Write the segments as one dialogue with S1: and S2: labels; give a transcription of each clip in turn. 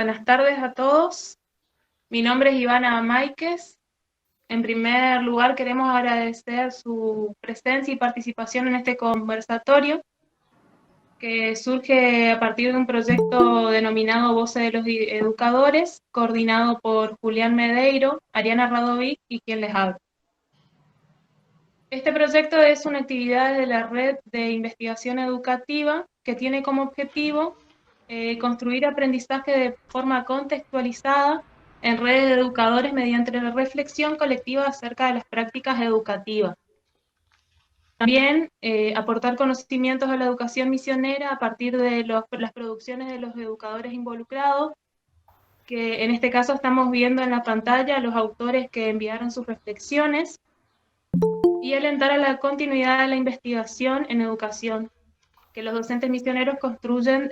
S1: Buenas tardes a todos. Mi nombre es Ivana Máiquez. En primer lugar, queremos agradecer su presencia y participación en este conversatorio, que surge a partir de un proyecto denominado Voces de los Educadores, coordinado por Julián Medeiro, Ariana Radovic y quien les habla. Este proyecto es una actividad de la Red de Investigación Educativa que tiene como objetivo construir aprendizaje de forma contextualizada en redes de educadores mediante la reflexión colectiva acerca de las prácticas educativas. También aportar conocimientos a la educación misionera a partir de las producciones de los educadores involucrados, que en este caso estamos viendo en la pantalla los autores que enviaron sus reflexiones, y alentar a la continuidad de la investigación en educación, que los docentes misioneros construyen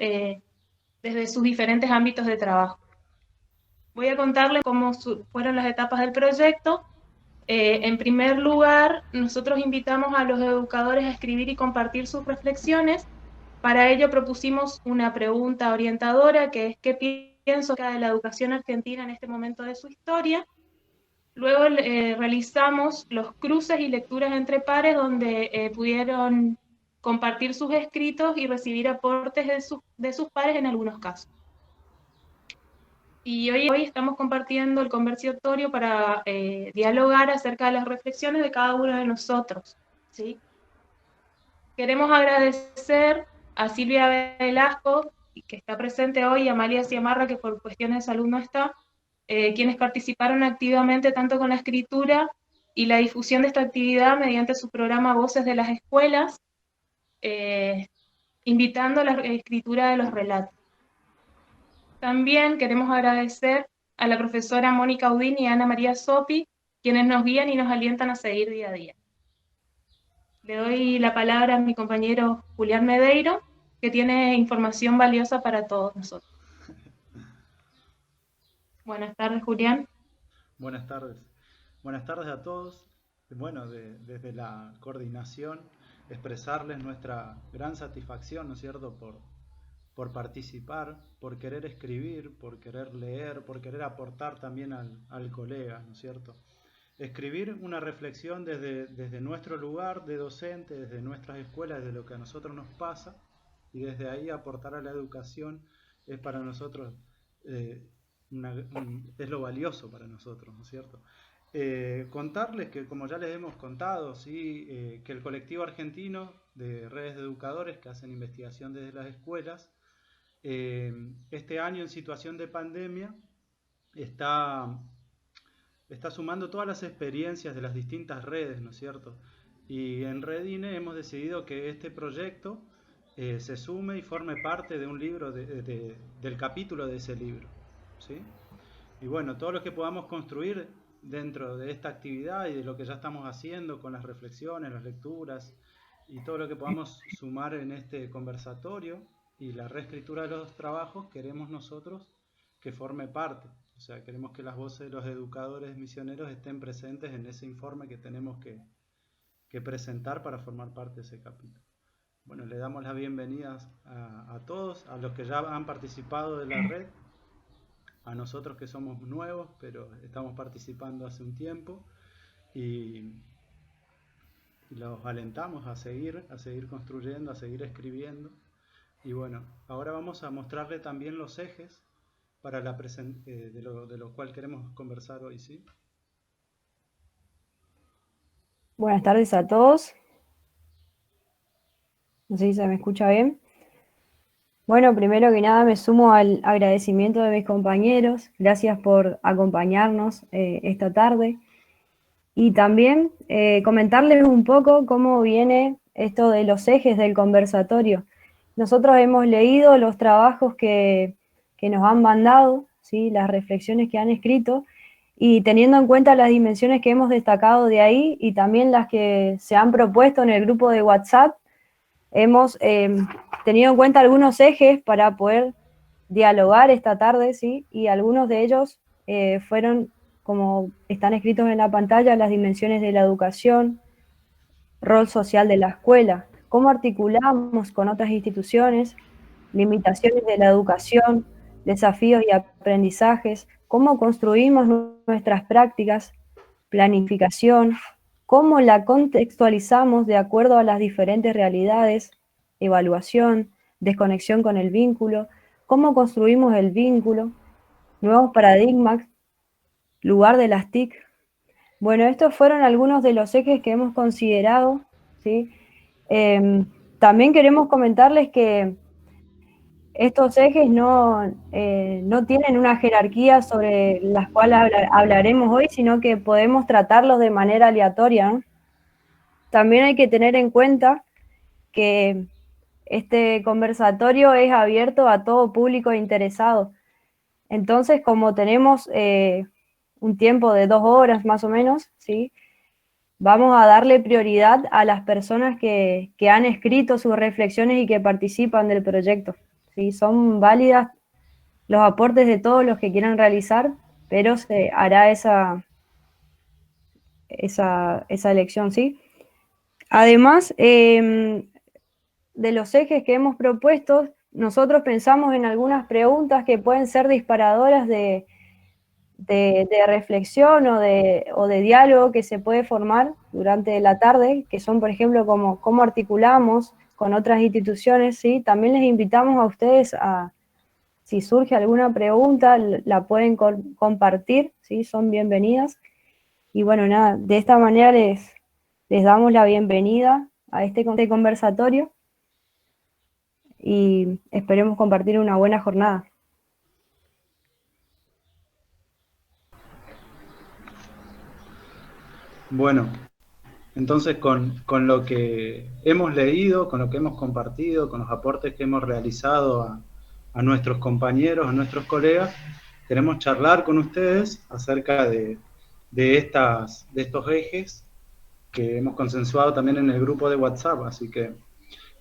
S1: desde sus diferentes ámbitos de trabajo. Voy a contarles cómo fueron las etapas del proyecto. En primer lugar, nosotros invitamos a los educadores a escribir y compartir sus reflexiones. Para ello propusimos una pregunta orientadora, que es ¿qué pienso acerca de la educación argentina en este momento de su historia? Luego realizamos los cruces y lecturas entre pares, donde pudieron compartir sus escritos y recibir aportes de sus pares en algunos casos. Y hoy estamos compartiendo el conversatorio para dialogar acerca de las reflexiones de cada uno de nosotros, ¿sí? Queremos agradecer a Silvia Velasco, que está presente hoy, y a Amalia Ciamarra, que por cuestiones de salud no está, quienes participaron activamente tanto con la escritura y la difusión de esta actividad mediante su programa Voces de las Escuelas, invitando a la escritura de los relatos. También queremos agradecer a la profesora Mónica Udín y a Ana María Sopi, quienes nos guían y nos alientan a seguir día a día. Le doy la palabra a mi compañero Julián Medeiro, que tiene información valiosa para todos nosotros. Buenas tardes, Julián.
S2: Buenas tardes. Buenas tardes a todos. Bueno, desde la coordinación, expresarles nuestra gran satisfacción, ¿no es cierto?, por participar, por querer escribir, por querer leer, por querer aportar también al colega, ¿no es cierto? Escribir una reflexión desde nuestro lugar de docente, desde nuestras escuelas, desde lo que a nosotros nos pasa, y desde ahí aportar a la educación es para nosotros es lo valioso para nosotros, ¿no es cierto? Contarles que, como ya les hemos contado, ¿sí? Que el colectivo argentino de redes de educadores que hacen investigación desde las escuelas, este año en situación de pandemia está sumando todas las experiencias de las distintas redes, ¿no es cierto? Y en Redine hemos decidido que este proyecto se sume y forme parte de un libro, del capítulo de ese libro, ¿sí? Y bueno, todo lo que podamos construir dentro de esta actividad y de lo que ya estamos haciendo con las reflexiones, las lecturas y todo lo que podamos sumar en este conversatorio y la reescritura de los trabajos, queremos nosotros que forme parte. O sea, queremos que las voces de los educadores misioneros estén presentes en ese informe que tenemos que presentar para formar parte de ese capítulo. Bueno, le damos las bienvenidas a todos, a los que ya han participado de la red, a nosotros que somos nuevos, pero estamos participando hace un tiempo, y los alentamos a seguir construyendo, a seguir escribiendo. Y bueno, ahora vamos a mostrarle también los ejes para de lo cual queremos conversar hoy, ¿sí?
S3: Buenas tardes a todos. No sé si se me escucha bien. Bueno, primero que nada me sumo al agradecimiento de mis compañeros. Gracias por acompañarnos esta tarde. Y también comentarles un poco cómo viene esto de los ejes del conversatorio. Nosotros hemos leído los trabajos que nos han mandado, ¿sí? Las reflexiones que han escrito, y teniendo en cuenta las dimensiones que hemos destacado de ahí y también las que se han propuesto en el grupo de WhatsApp, hemos tenido en cuenta algunos ejes para poder dialogar esta tarde, ¿sí? Y algunos de ellos fueron, como están escritos en la pantalla, las dimensiones de la educación, rol social de la escuela, cómo articulamos con otras instituciones, limitaciones de la educación, desafíos y aprendizajes, cómo construimos nuestras prácticas, planificación, cómo la contextualizamos de acuerdo a las diferentes realidades, evaluación, desconexión con el vínculo, cómo construimos el vínculo, nuevos paradigmas, lugar de las TIC. Bueno, estos fueron algunos de los ejes que hemos considerado, ¿sí? También queremos comentarles que estos ejes no tienen una jerarquía sobre las cuales hablaremos hoy, sino que podemos tratarlos de manera aleatoria, ¿no? También hay que tener en cuenta que este conversatorio es abierto a todo público interesado. Entonces, como tenemos un tiempo de 2 horas más o menos, ¿sí? Vamos a darle prioridad a las personas que han escrito sus reflexiones y que participan del proyecto, ¿sí? Son válidas los aportes de todos los que quieran realizar, pero se hará esa elección, ¿sí? Además, de los ejes que hemos propuesto, nosotros pensamos en algunas preguntas que pueden ser disparadoras de reflexión o de diálogo que se puede formar durante la tarde, que son, por ejemplo, como cómo articulamos con otras instituciones, ¿sí? También les invitamos a ustedes a, si surge alguna pregunta, la pueden compartir, ¿sí? Son bienvenidas. Y bueno, nada, de esta manera les damos la bienvenida a este conversatorio y esperemos compartir una buena jornada.
S2: Bueno, entonces con lo que hemos leído, con lo que hemos compartido, con los aportes que hemos realizado a nuestros compañeros, a nuestros colegas, queremos charlar con ustedes acerca de estos ejes que hemos consensuado también en el grupo de WhatsApp. Así que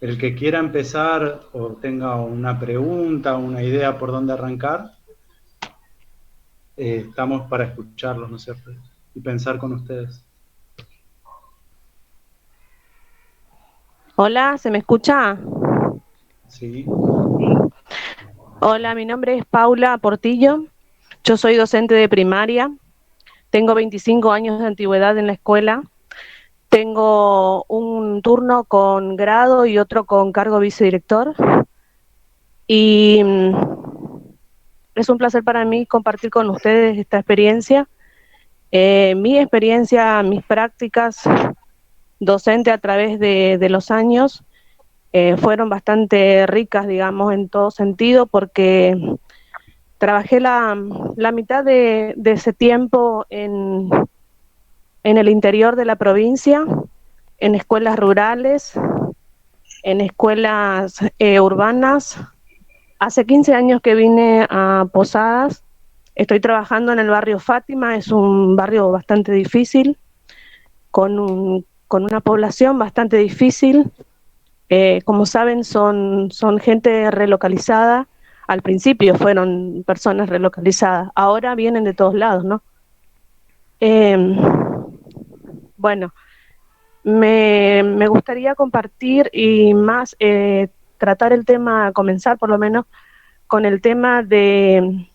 S2: el que quiera empezar o tenga una pregunta, una idea por dónde arrancar, estamos para escucharlos, ¿no es cierto? Y pensar con ustedes.
S4: Hola, ¿se me escucha?
S2: Sí.
S4: Hola, mi nombre es Paula Portillo, yo soy docente de primaria, tengo 25 años de antigüedad en la escuela, tengo un turno con grado y otro con cargo vicedirector, y es un placer para mí compartir con ustedes esta experiencia, mi experiencia, mis prácticas docente a través de los años, fueron bastante ricas, digamos, en todo sentido, porque trabajé la mitad de ese tiempo en el interior de la provincia, en escuelas rurales, en escuelas urbanas. Hace 15 años que vine a Posadas, estoy trabajando en el barrio Fátima, es un barrio bastante difícil, con una población bastante difícil. Como saben, son gente relocalizada. Al principio fueron personas relocalizadas, ahora vienen de todos lados, ¿no? Bueno, me gustaría compartir y más tratar el tema, comenzar por lo menos con el tema de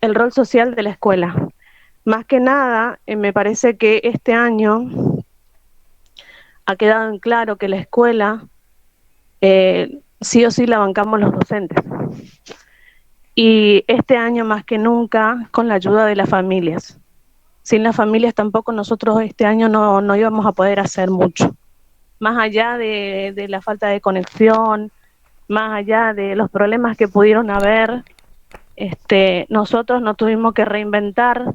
S4: el rol social de la escuela. Más que nada, me parece que este año ha quedado en claro que la escuela sí o sí la bancamos los docentes. Y este año más que nunca con la ayuda de las familias. Sin las familias tampoco nosotros este año no íbamos a poder hacer mucho. Más allá de la falta de conexión, más allá de los problemas que pudieron haber, nosotros nos tuvimos que reinventar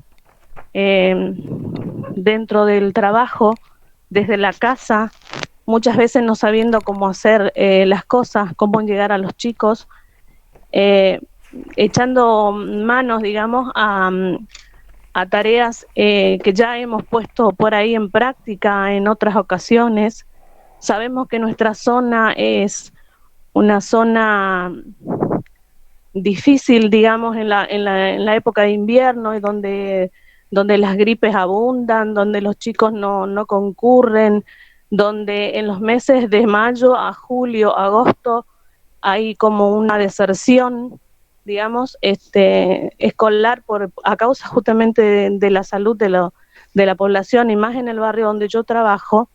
S4: dentro del trabajo, desde la casa, muchas veces no sabiendo cómo hacer las cosas, cómo llegar a los chicos, echando manos, digamos, a tareas que ya hemos puesto por ahí en práctica en otras ocasiones. Sabemos que nuestra zona es una zona difícil, digamos, en la época de invierno, y donde las gripes abundan, donde los chicos no concurren, donde en los meses de mayo a julio, agosto, hay como una deserción digamos, escolar a causa justamente de la salud de la población, y más en el barrio donde yo trabajo.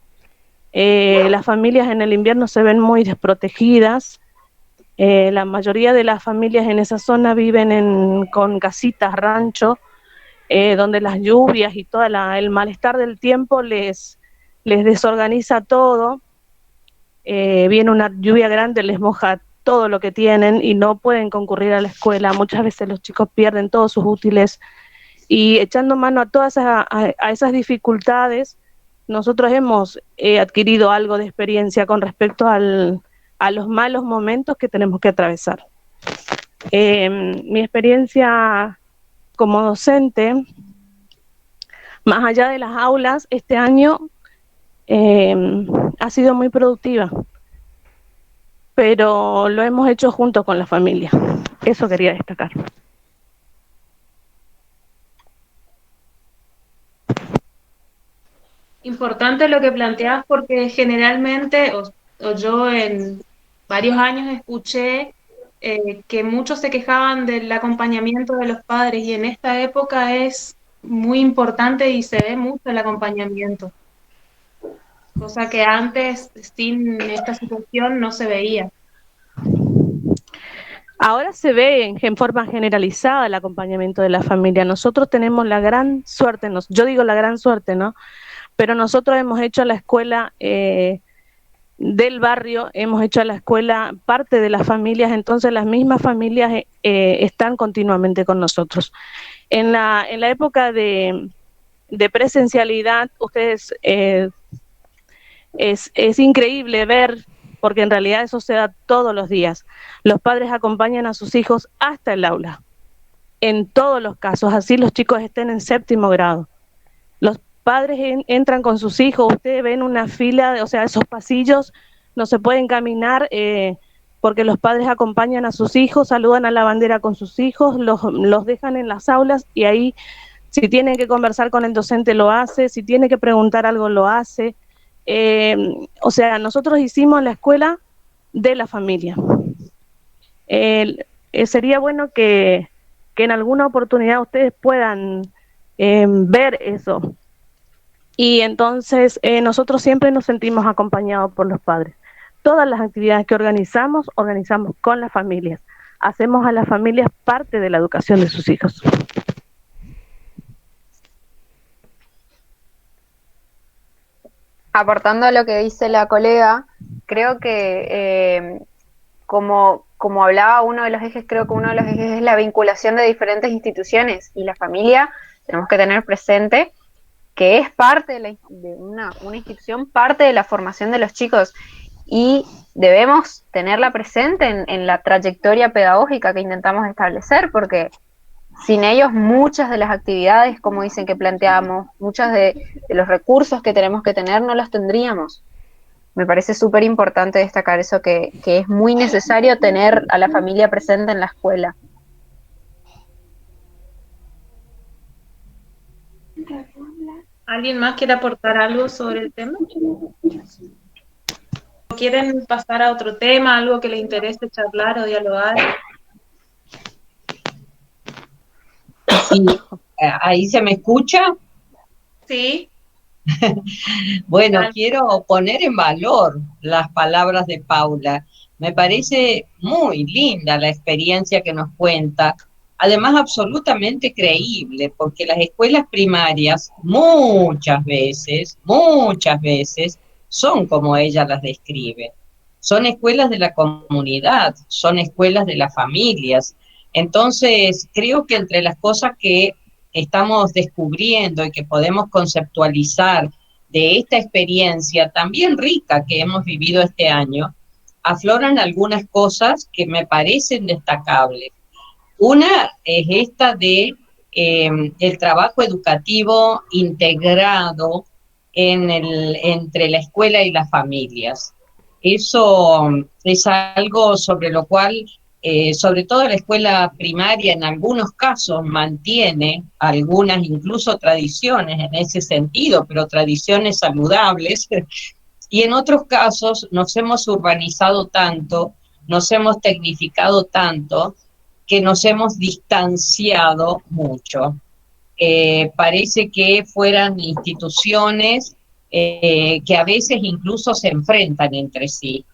S4: Las familias en el invierno se ven muy desprotegidas. La mayoría de las familias en esa zona viven con casitas, rancho, donde las lluvias y todo el malestar del tiempo les desorganiza todo. Viene una lluvia grande, les moja todo lo que tienen y no pueden concurrir a la escuela. Muchas veces los chicos pierden todos sus útiles, y echando mano a todas a esas dificultades, nosotros hemos adquirido algo de experiencia con respecto a los malos momentos que tenemos que atravesar. Mi experiencia como docente, más allá de las aulas, este año ha sido muy productiva, pero lo hemos hecho junto con la familia. Eso quería destacar.
S1: Importante lo que planteas, porque generalmente, o yo en varios años escuché que muchos se quejaban del acompañamiento de los padres, y en esta época es muy importante y se ve mucho el acompañamiento, cosa que antes, sin esta situación, no se veía.
S4: Ahora se ve en forma generalizada el acompañamiento de la familia. Nosotros tenemos la gran suerte, yo digo la gran suerte, ¿no? Pero nosotros hemos hecho a la escuela del barrio, hemos hecho a la escuela parte de las familias, entonces las mismas familias están continuamente con nosotros. En la época de presencialidad, ustedes, es increíble ver, porque en realidad eso se da todos los días. Los padres acompañan a sus hijos hasta el aula, en todos los casos, así los chicos estén en 7º grado. Los padres entran con sus hijos, ustedes ven una fila, o sea, esos pasillos no se pueden caminar porque los padres acompañan a sus hijos, saludan a la bandera con sus hijos, los dejan en las aulas, y ahí si tienen que conversar con el docente lo hace, si tiene que preguntar algo lo hace. O sea, nosotros hicimos la escuela de la familia. Sería bueno que en alguna oportunidad ustedes puedan ver eso. Y entonces nosotros siempre nos sentimos acompañados por los padres. Todas las actividades que organizamos con las familias. Hacemos a las familias parte de la educación de sus hijos.
S5: Aportando a lo que dice la colega, creo que como hablaba uno de los ejes, creo que uno de los ejes es la vinculación de diferentes instituciones, y la familia tenemos que tener presente que es parte de una institución, parte de la formación de los chicos, y debemos tenerla presente en la trayectoria pedagógica que intentamos establecer, porque sin ellos muchas de las actividades, como dicen, que planteamos, muchos de los recursos que tenemos que tener, no los tendríamos. Me parece súper importante destacar eso, que es muy necesario tener a la familia presente en la escuela.
S1: ¿Alguien más quiere aportar algo sobre el tema? ¿Quieren pasar a otro tema, algo que les interese charlar o dialogar?
S6: Sí, ¿ahí se me escucha?
S1: Sí.
S6: Bueno, quiero poner en valor las palabras de Paula. Me parece muy linda la experiencia que nos cuenta, además absolutamente creíble, porque las escuelas primarias muchas veces, son como ella las describe. Son escuelas de la comunidad, son escuelas de las familias. Entonces, creo que entre las cosas que estamos descubriendo y que podemos conceptualizar de esta experiencia también rica que hemos vivido este año, afloran algunas cosas que me parecen destacables. Una es esta de el trabajo educativo integrado entre la escuela y las familias. Eso es algo sobre lo cual, sobre todo la escuela primaria, en algunos casos mantiene algunas incluso tradiciones en ese sentido, pero tradiciones saludables, y en otros casos nos hemos urbanizado tanto, nos hemos tecnificado tanto, que nos hemos distanciado mucho. Parece que fueran instituciones que a veces incluso se enfrentan entre sí.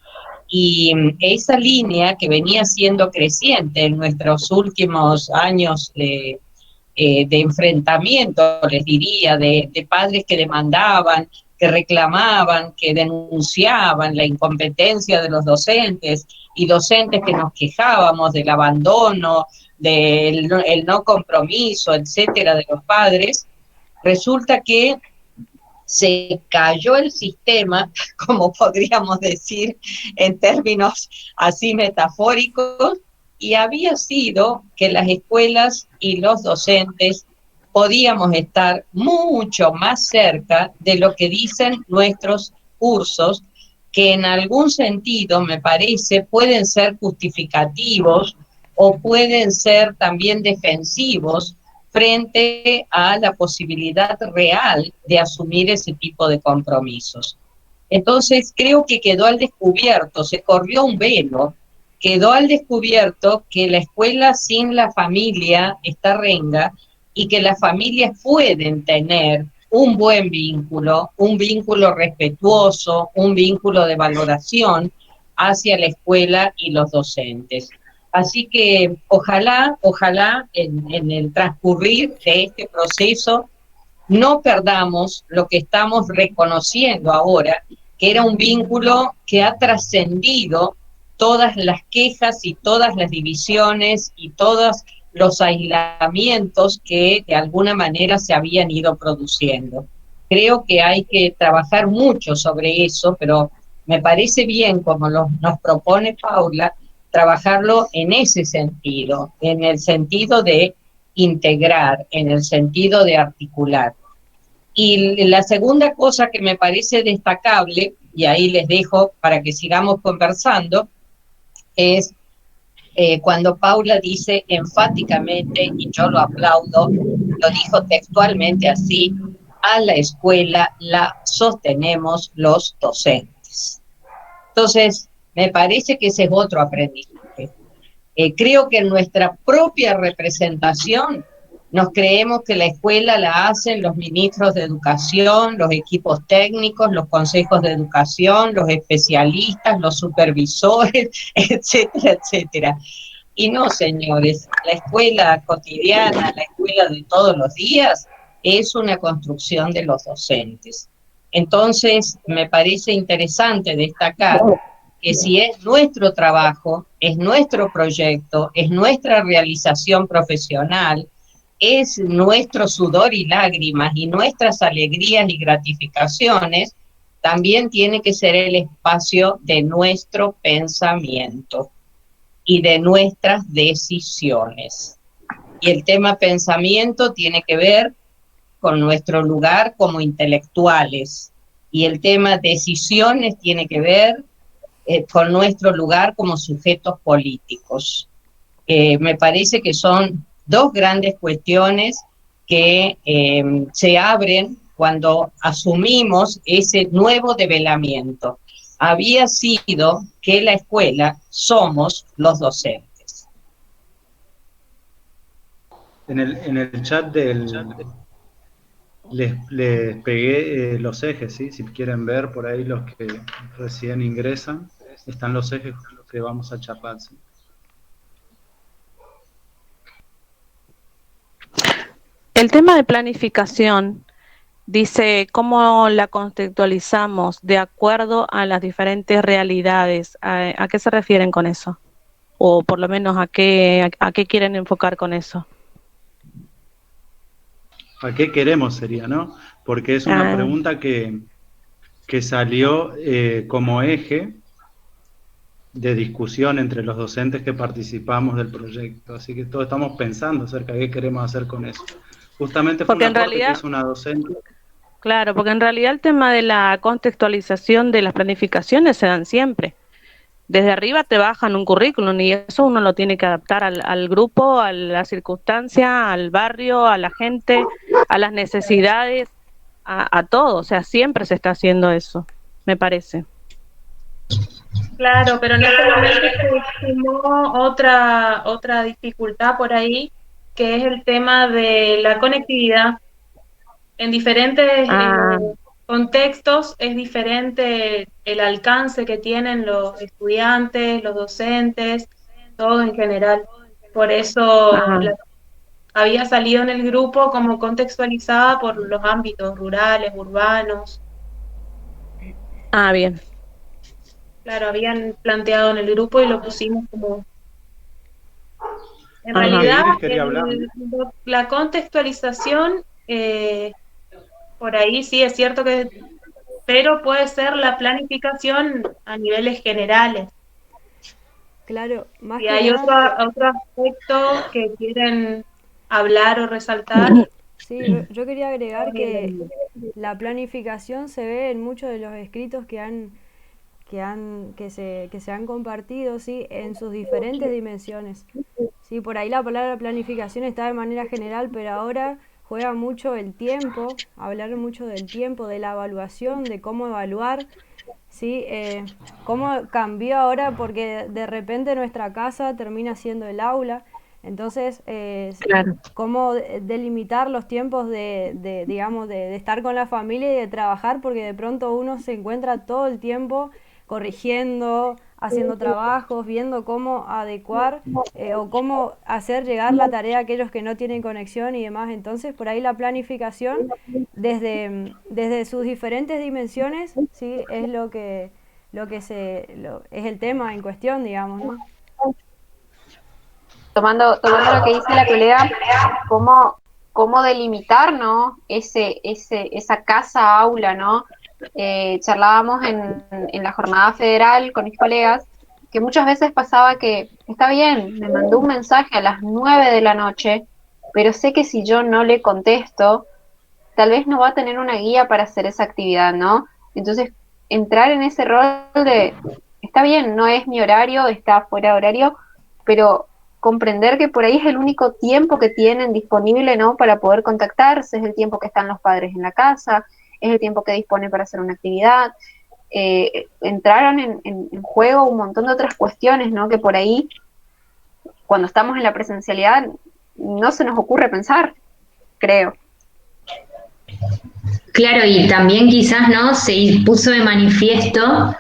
S6: Y esa línea que venía siendo creciente en nuestros últimos años de enfrentamiento, les diría, de padres que demandaban, que reclamaban, que denunciaban la incompetencia de los docentes y docentes que nos quejábamos del abandono, del el no compromiso, etcétera, de los padres. Resulta que se cayó el sistema, como podríamos decir en términos así metafóricos, y había sido que las escuelas y los docentes podíamos estar mucho más cerca de lo que dicen nuestros cursos, que en algún sentido, me parece, pueden ser justificativos o pueden ser también defensivos frente a la posibilidad real de asumir ese tipo de compromisos. Entonces creo que quedó al descubierto, se corrió un velo, quedó al descubierto que la escuela sin la familia está renga y que las familias pueden tener un buen vínculo, un vínculo respetuoso, un vínculo de valoración hacia la escuela y los docentes. Así que ojalá en el transcurrir de este proceso no perdamos lo que estamos reconociendo ahora, que era un vínculo que ha trascendido todas las quejas y todas las divisiones y todos los aislamientos que de alguna manera se habían ido produciendo. Creo que hay que trabajar mucho sobre eso, pero me parece bien, como nos propone Paula, trabajarlo en ese sentido, en el sentido de integrar, en el sentido de articular. Y la segunda cosa que me parece destacable, y ahí les dejo para que sigamos conversando, es cuando Paula dice enfáticamente, y yo lo aplaudo, lo dijo textualmente así: a la escuela la sostenemos los docentes. Entonces, me parece que ese es otro aprendizaje. Creo que en nuestra propia representación nos creemos que la escuela la hacen los ministros de educación, los equipos técnicos, los consejos de educación, los especialistas, los supervisores, etcétera, etcétera. Y no, señores, la escuela cotidiana, la escuela de todos los días, es una construcción de los docentes. Entonces, me parece interesante destacar que si es nuestro trabajo, es nuestro proyecto, es nuestra realización profesional, es nuestro sudor y lágrimas y nuestras alegrías y gratificaciones, también tiene que ser el espacio de nuestro pensamiento y de nuestras decisiones. Y el tema pensamiento tiene que ver con nuestro lugar como intelectuales, y el tema decisiones tiene que ver con nuestro lugar como sujetos políticos. Me parece que son dos grandes cuestiones que se abren cuando asumimos ese nuevo develamiento. Había sido que la escuela somos los docentes.
S2: En el chat les pegué los ejes, ¿sí? Si quieren ver por ahí los que recién ingresan, están los ejes que vamos a charlar, ¿sí?
S4: El tema de planificación dice cómo la contextualizamos de acuerdo a las diferentes realidades. ¿A qué se refieren con eso? O por lo menos a qué quieren enfocar con eso.
S2: ¿A qué queremos sería, no? Porque es una pregunta que salió como eje de discusión entre los docentes que participamos del proyecto. Así que todos estamos pensando acerca de qué queremos hacer con eso. Justamente fue un aporte que hizo una docente.
S4: Claro, porque en realidad el tema de la contextualización de las planificaciones se dan siempre. Desde arriba te bajan un currículum y eso uno lo tiene que adaptar al grupo, a la circunstancia, al barrio, a la gente, a las necesidades, a todo. O sea, siempre se está haciendo eso, me parece.
S1: Claro, pero en este momento se sumó otra dificultad por ahí, que es el tema de la conectividad. En diferentes
S4: Ah,
S1: contextos es diferente el alcance que tienen los estudiantes, los docentes, todo en general. Por eso
S4: ah,
S1: había salido en el grupo como contextualizada por los ámbitos rurales, urbanos.
S4: bien.
S1: Claro, habían planteado en el grupo y lo pusimos como... En
S4: Ajá.
S1: realidad,
S2: Iris quería hablar.
S1: la contextualización, por ahí sí es cierto que, pero puede ser la planificación a niveles generales.
S3: Claro, más
S1: Si
S3: que
S1: hay
S3: nada,
S1: otro aspecto que quieren hablar o resaltar,
S3: sí, yo quería agregar que la planificación se ve en muchos de los escritos que se han compartido, sí, en sus diferentes dimensiones. Sí, por ahí la palabra planificación está de manera general, pero ahora juega mucho el tiempo, hablar mucho del tiempo, de la evaluación, de cómo evaluar, sí, cómo cambió ahora porque de repente nuestra casa termina siendo el aula, entonces
S4: Claro.
S3: cómo delimitar los tiempos digamos, de estar con la familia y de trabajar, porque de pronto uno se encuentra todo el tiempo corrigiendo, haciendo trabajos, viendo cómo adecuar o cómo hacer llegar la tarea a aquellos que no tienen conexión y demás. Entonces, por ahí la planificación, desde sus diferentes dimensiones, sí, es es el tema en cuestión, digamos, ¿no?
S5: Tomando lo que dice la colega, cómo delimitar, ¿no? Esa casa aula, ¿no? Charlábamos en la jornada federal con mis colegas que muchas veces pasaba que, está bien, me mandó un mensaje a las 9 de la noche, pero sé que si yo no le contesto, tal vez no va a tener una guía para hacer esa actividad, ¿no? Entonces, entrar en ese rol de, está bien, no es mi horario, está fuera de horario, pero comprender que por ahí es el único tiempo que tienen disponible, ¿no? Para poder contactarse, es el tiempo que están los padres en la casa, es el tiempo que disponen para hacer una actividad. Entraron en juego un montón de otras cuestiones, ¿no? Que por ahí, cuando estamos en la presencialidad, no se nos ocurre pensar, creo.
S7: Claro, y también quizás, ¿no? Se puso de manifiesto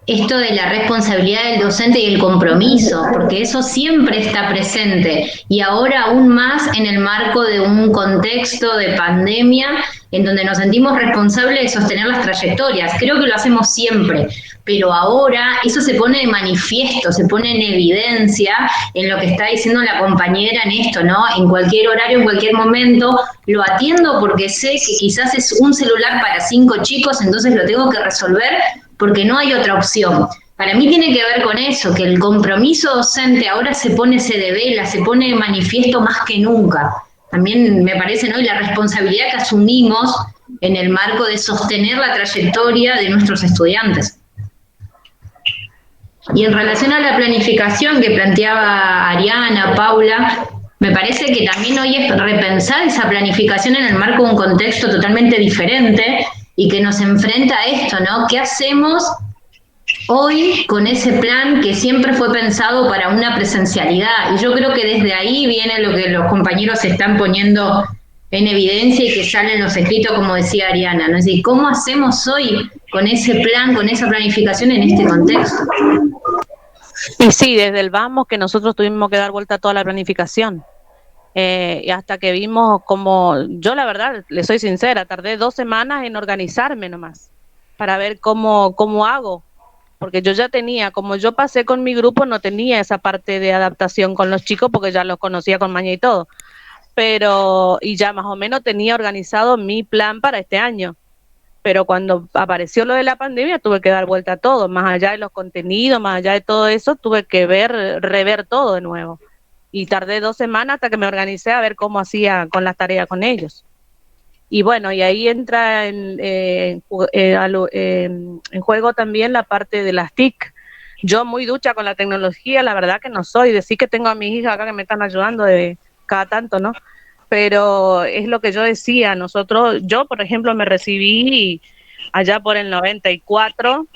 S7: esto de la responsabilidad del docente y el compromiso, porque eso siempre está presente y ahora aún más en el marco de un contexto de pandemia en donde nos sentimos responsables de sostener las trayectorias. Creo que lo hacemos siempre, pero ahora eso se pone de manifiesto, se pone en evidencia en lo que está diciendo la compañera en esto, ¿no? En cualquier horario, en cualquier momento, lo atiendo porque sé que quizás es un celular para 5 chicos, entonces lo tengo que resolver porque no hay otra opción. Para mí tiene que ver con eso, que el compromiso docente ahora se de vela, se pone de manifiesto más que nunca. También me parece, ¿no? Y la responsabilidad que asumimos en el marco de sostener la trayectoria de nuestros estudiantes. Y en relación a la planificación que planteaba Ariana, Paula, me parece que también hoy es repensar esa planificación en el marco de un contexto totalmente diferente y que nos enfrenta a esto, ¿no? ¿Qué hacemos hoy con ese plan que siempre fue pensado para una presencialidad? Y yo creo que desde ahí viene lo que los compañeros están poniendo en evidencia y que sale en los escritos, como decía Ariana, ¿no? Es decir, ¿cómo hacemos hoy con ese plan, con esa planificación en este contexto?
S4: Y sí, desde el vamos que nosotros tuvimos que dar vuelta a toda la planificación. Y hasta que vimos como, yo la verdad, le soy sincera, tardé 2 semanas en organizarme nomás, para ver cómo hago, porque yo ya tenía, como yo pasé con mi grupo, no tenía esa parte de adaptación con los chicos, porque ya los conocía con maña y todo, pero, y ya más o menos tenía organizado mi plan para este año. Pero cuando apareció lo de la pandemia tuve que dar vuelta a todo, más allá de los contenidos, más allá de todo eso, tuve que rever todo de nuevo. Y tardé 2 semanas hasta que me organicé a ver cómo hacía con las tareas con ellos. Y bueno, y ahí entra en juego también la parte de las TIC. Yo muy ducha con la tecnología, la verdad que no soy, decir que tengo a mis hijas acá que me están ayudando de cada tanto, ¿no? Pero es lo que yo decía, yo por ejemplo me recibí allá por el 94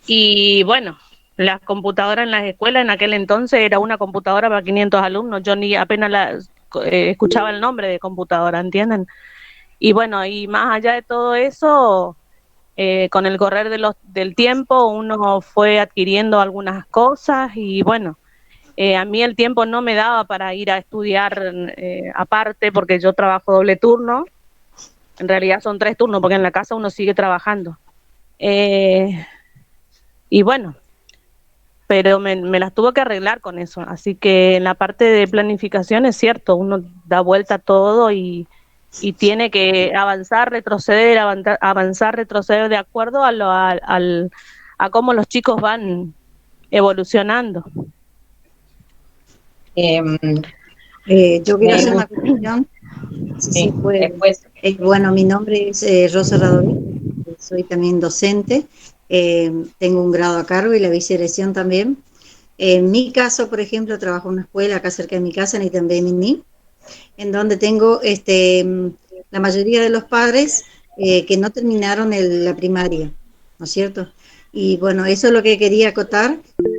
S4: Y bueno, las computadoras en las escuelas en aquel entonces era una computadora para 500 alumnos, yo ni apenas escuchaba el nombre de computadora, ¿entienden? Y bueno, y más allá de todo eso, con el correr del tiempo uno fue adquiriendo algunas cosas y bueno, a mí el tiempo no me daba para ir a estudiar aparte porque yo trabajo doble turno, en realidad son 3 turnos porque en la casa uno sigue trabajando. Y bueno, pero me las tuvo que arreglar con eso. Así que en la parte de planificación es cierto, uno da vuelta a todo y tiene que avanzar, retroceder, avanzar, retroceder de acuerdo a cómo los chicos van evolucionando.
S6: Em,
S8: Yo quiero
S6: me
S8: hacer una
S6: gusta,
S8: cuestión, si se
S6: sí,
S8: puede.
S6: después.
S8: Bueno, mi nombre es Rosa Radoví, soy también docente, tengo un grado a cargo y la vicedirección también. En mi caso, por ejemplo, trabajo en una escuela acá cerca de mi casa, en Itambé, en donde tengo la mayoría de los padres que no terminaron la primaria, ¿no es cierto? Y bueno, eso es lo que quería acotar,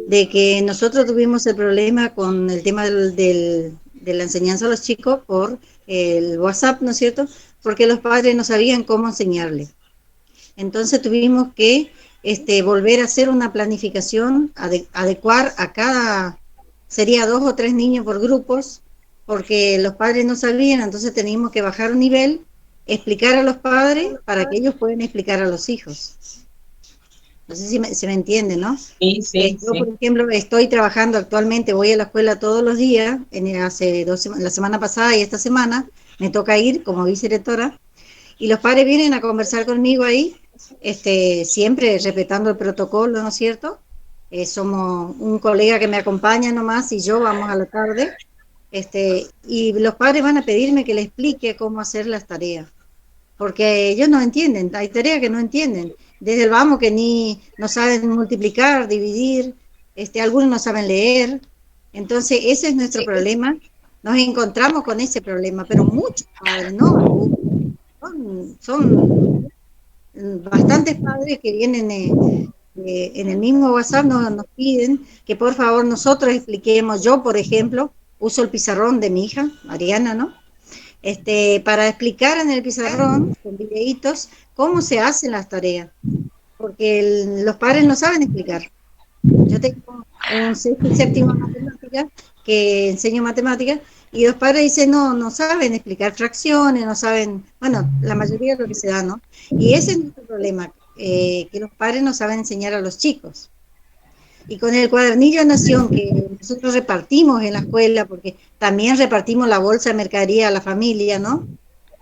S8: de que nosotros tuvimos el problema con el tema de la enseñanza a los chicos por el WhatsApp, ¿no es cierto? Porque los padres no sabían cómo enseñarle. Entonces tuvimos que volver a hacer una planificación, adecuar a cada, sería 2 o 3 niños por grupos, porque los padres no sabían, entonces teníamos que bajar un nivel, explicar a los padres para que ellos puedan explicar a los hijos. No sé si se me entiende, ¿no?
S6: Sí, sí,
S8: Yo, por
S6: sí.
S8: ejemplo, estoy trabajando actualmente, voy a la escuela todos los días, la semana pasada y esta semana me toca ir como vicedirectora, y los padres vienen a conversar conmigo ahí, siempre respetando el protocolo, ¿no es cierto? Somos un colega que me acompaña nomás y yo vamos a la tarde, y los padres van a pedirme que les explique cómo hacer las tareas, porque ellos no entienden, hay tareas que no entienden, desde el vamos que ni no saben multiplicar, dividir, algunos no saben leer, entonces ese es nuestro problema, nos encontramos con ese problema, pero muchos padres, no algunos, son bastantes padres que vienen en el mismo WhatsApp, nos piden que por favor nosotros expliquemos. Yo, por ejemplo, uso el pizarrón de mi hija, Mariana, ¿no? Para explicar en el pizarrón, con videitos, cómo se hacen las tareas, porque los padres no saben explicar. Yo tengo un sexto y séptimo de matemáticas, que enseño matemáticas, y los padres dicen, no saben explicar fracciones, no saben, bueno, la mayoría de lo que se da, ¿no? Y ese es nuestro problema, que los padres no saben enseñar a los chicos. Y con el cuadernillo de Nación que nosotros repartimos en la escuela, porque también repartimos la bolsa de mercadería a la familia, ¿no?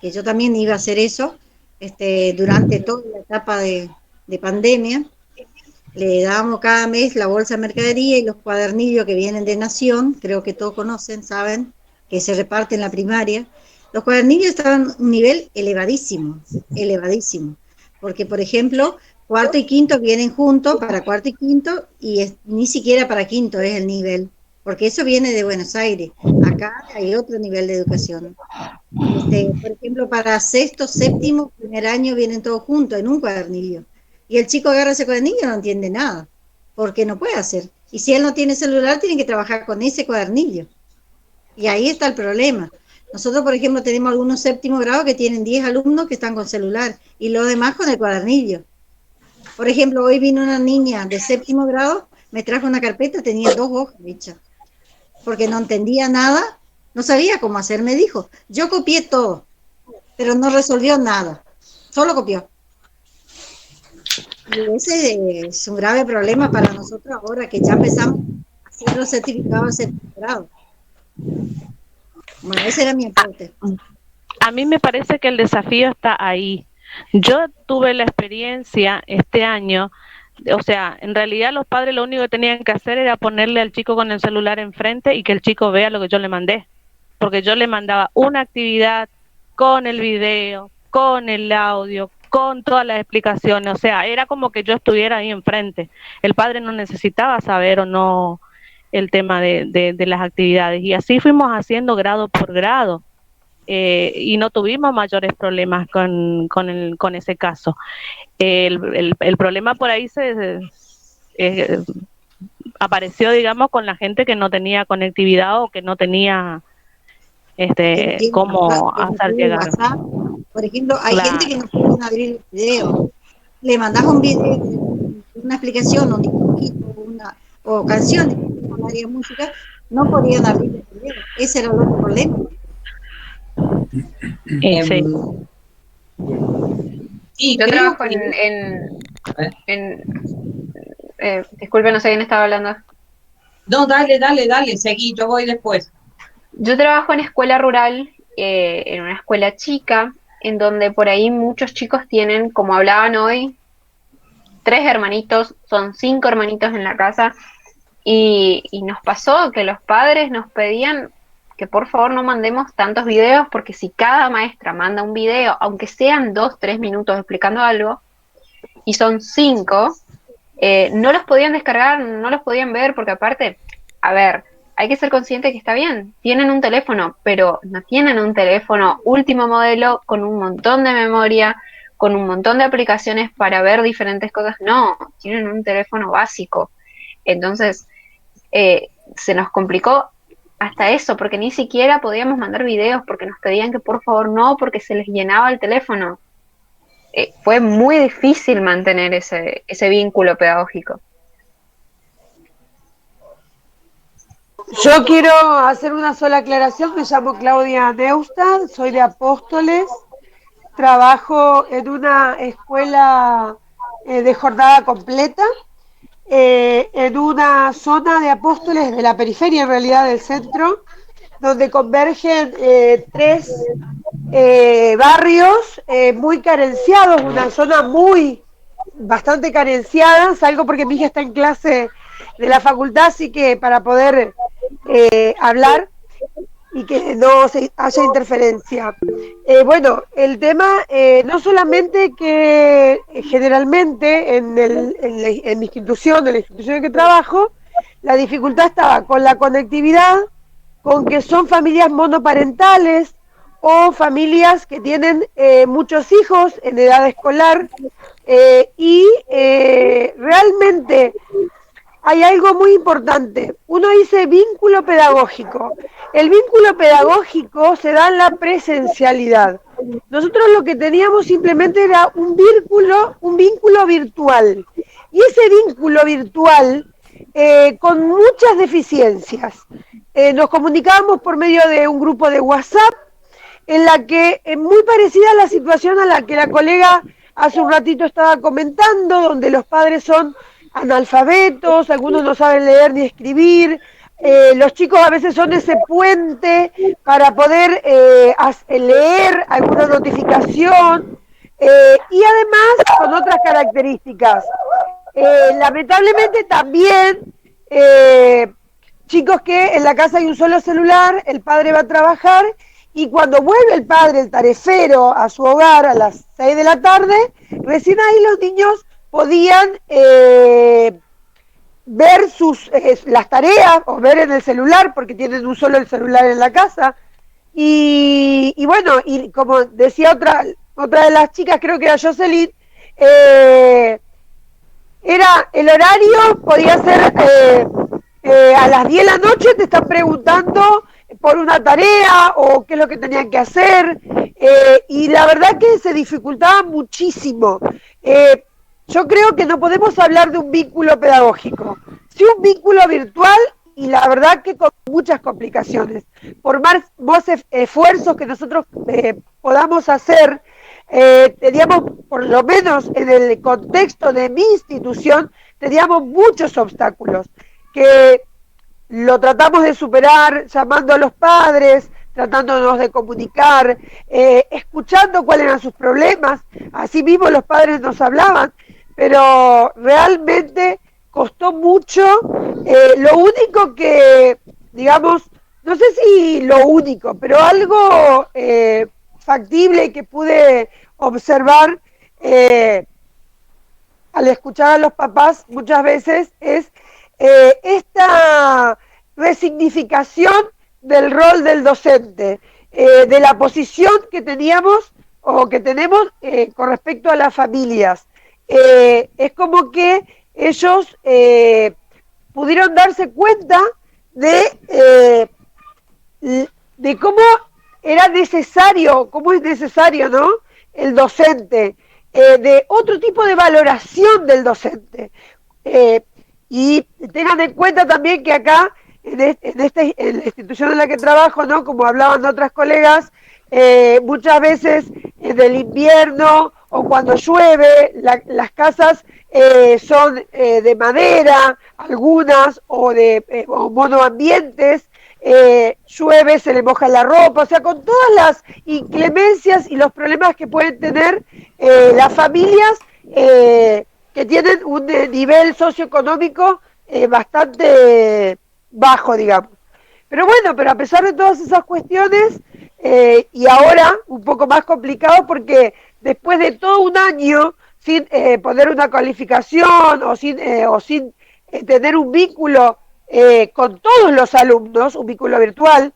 S8: Que yo también iba a hacer eso, durante toda la etapa de pandemia. Le damos cada mes la bolsa de mercadería y los cuadernillos que vienen de Nación, creo que todos conocen, saben, que se reparten en la primaria. Los cuadernillos estaban a un nivel elevadísimo, elevadísimo. Porque, por ejemplo, cuarto y quinto vienen juntos para cuarto y quinto y ni siquiera para quinto es el nivel, porque eso viene de Buenos Aires. Acá hay otro nivel de educación. Por ejemplo, para sexto, séptimo, primer año vienen todos juntos en un cuadernillo. Y el chico agarra ese cuadernillo y no entiende nada, porque no puede hacer. Y si él no tiene celular, tiene que trabajar con ese cuadernillo. Y ahí está el problema. Nosotros, por ejemplo, tenemos algunos séptimo grados que tienen 10 alumnos que están con celular y los demás con el cuadernillo. Por ejemplo, hoy vino una niña de séptimo grado, me trajo una carpeta, tenía 2 hojas hechas, porque no entendía nada, no sabía cómo hacer, me dijo. Yo copié todo, pero no resolvió nada, solo copió. Y ese es un grave problema para nosotros ahora que ya empezamos a hacer los certificados de séptimo grado. Bueno, ese era mi aporte.
S4: A mí me parece que el desafío está ahí. Yo tuve la experiencia este año, o sea, en realidad los padres lo único que tenían que hacer era ponerle al chico con el celular enfrente y que el chico vea lo que yo le mandé, porque yo le mandaba una actividad con el video, con el audio, con todas las explicaciones, o sea, era como que yo estuviera ahí enfrente. El padre no necesitaba saber o no el tema de las actividades y así fuimos haciendo grado por grado. Y no tuvimos mayores problemas con ese caso. El problema por ahí apareció, digamos, con la gente que no tenía conectividad o que no tenía cómo hacer llegar.
S8: WhatsApp. Por ejemplo, hay gente
S4: Claro.
S8: que no pueden abrir video. Le mandas un video, una explicación, un dibujito, o canciones, con área de música, no podían abrir el video. Ese era el otro problema.
S4: Sí.
S6: Y
S5: Yo
S6: creo
S5: trabajo
S6: que...
S5: disculpe, no sé quién estaba hablando.
S6: No, dale, seguí, yo voy después.
S5: Yo trabajo en escuela rural, en una escuela chica, en donde por ahí muchos chicos tienen, como hablaban hoy, 3 hermanitos, son 5 hermanitos en la casa, y nos pasó que los padres nos pedían que por favor no mandemos tantos videos, porque si cada maestra manda un video, aunque sean 2, 3 minutos explicando algo, y son 5, no los podían descargar, no los podían ver, porque aparte, a ver, hay que ser consciente que está bien, tienen un teléfono, pero no tienen un teléfono último modelo con un montón de memoria, con un montón de aplicaciones para ver diferentes cosas, no, tienen un teléfono básico. Entonces, se nos complicó hasta eso, porque ni siquiera podíamos mandar videos, porque nos pedían que por favor no, porque se les llenaba el teléfono. Fue muy difícil mantener ese vínculo pedagógico.
S9: Yo quiero hacer una sola aclaración. Me llamo Claudia Neustadt, soy de Apóstoles, trabajo en una escuela de jornada completa, en una zona de Apóstoles de la periferia, en realidad del centro, donde convergen 3 barrios muy carenciados, una zona bastante carenciada. Salgo porque mi hija está en clase de la facultad, así que para poder hablar y que no se haya interferencia. Bueno, el tema no solamente que generalmente en mi institución, en la institución en que trabajo, la dificultad estaba con la conectividad, con que son familias monoparentales o familias que tienen muchos hijos en edad escolar, y realmente hay algo muy importante. Uno dice vínculo pedagógico. El vínculo pedagógico se da en la presencialidad. Nosotros lo que teníamos simplemente era un vínculo virtual. Y ese vínculo virtual, con muchas deficiencias. Nos comunicábamos por medio de un grupo de WhatsApp, en la que muy parecida a la situación a la que la colega hace un ratito estaba comentando, donde los padres son analfabetos, algunos no saben leer ni escribir, los chicos a veces son ese puente para poder leer alguna notificación, y además con otras características. Lamentablemente también chicos que en la casa hay un solo celular, el padre va a trabajar y cuando vuelve el padre, el tarefero, a su hogar a las 6 de la tarde, recién ahí los niños podían ver las tareas o ver en el celular, porque tienen un solo el celular en la casa. Y bueno, y como decía otra de las chicas, creo que era Jocelyn, era el horario, podía ser a las 10 de la noche te están preguntando por una tarea o qué es lo que tenían que hacer, y la verdad que se dificultaba muchísimo. Yo creo que no podemos hablar de un vínculo pedagógico, sí un vínculo virtual, y la verdad que con muchas complicaciones. Por más esfuerzos que nosotros podamos hacer, teníamos, por lo menos en el contexto de mi institución, teníamos muchos obstáculos que lo tratamos de superar llamando a los padres, tratándonos de comunicar, escuchando cuáles eran sus problemas. Así mismo los padres nos hablaban, pero realmente costó mucho. Lo único que, digamos, no sé si lo único, pero algo factible que pude observar al escuchar a los papás muchas veces es esta resignificación del rol del docente, de la posición que teníamos o que tenemos con respecto a las familias. Es como que ellos pudieron darse cuenta de cómo era necesario, cómo es necesario, ¿no?, el docente, de otro tipo de valoración del docente. Y tengan en cuenta también que acá, en la institución en la que trabajo, ¿no?, como hablaban otras colegas, muchas veces en el invierno o cuando llueve, las casas son de madera, algunas, o monoambientes, llueve, se le moja la ropa, o sea, con todas las inclemencias y los problemas que pueden tener las familias que tienen un nivel socioeconómico bastante bajo, digamos. Pero bueno, pero a pesar de todas esas cuestiones, y ahora un poco más complicado porque después de todo un año sin poner una calificación o sin tener un vínculo con todos los alumnos, un vínculo virtual,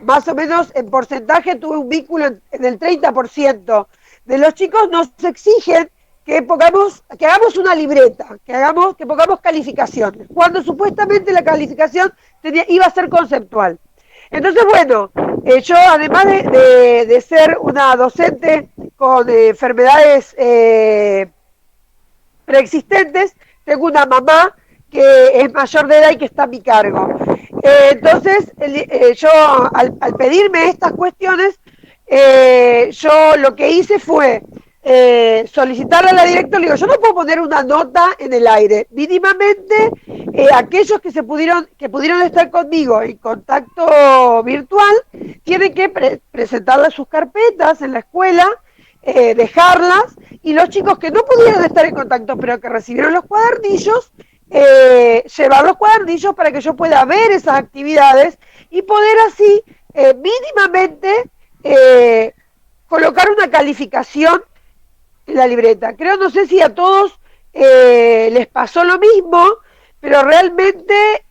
S9: más o menos en porcentaje tuve un vínculo en el 30% de los chicos. Nos exigen que hagamos una libreta, que pongamos calificaciones, cuando supuestamente la calificación iba a ser conceptual. Entonces, bueno, yo además de ser una docente con enfermedades preexistentes, tengo una mamá que es mayor de edad y que está a mi cargo. Entonces, yo al pedirme estas cuestiones, yo lo que hice fue solicitarle a la directora, le digo, yo no puedo poner una nota en el aire, mínimamente aquellos que pudieron estar conmigo en contacto virtual, tienen que presentarle sus carpetas en la escuela, dejarlas, y los chicos que no pudieron estar en contacto, pero que recibieron los cuadernillos, llevar los cuadernillos para que yo pueda ver esas actividades y poder así mínimamente colocar una calificación en la libreta. Creo, no sé si a todos les pasó lo mismo, pero realmente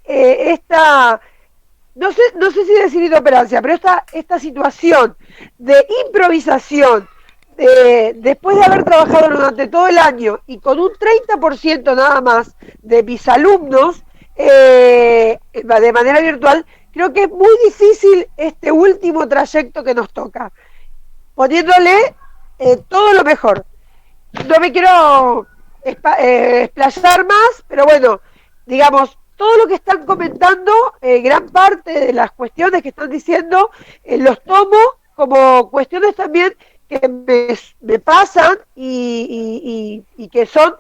S9: no sé si decir inoperancia, pero esta situación de improvisación, después de haber trabajado durante todo el año y con un 30% nada más de mis alumnos de manera virtual, creo que es muy difícil este último trayecto que nos toca, poniéndole todo lo mejor. No me quiero explayar más, pero bueno, digamos, todo lo que están comentando, gran parte de las cuestiones que están diciendo, los tomo como cuestiones también que me pasan y que son,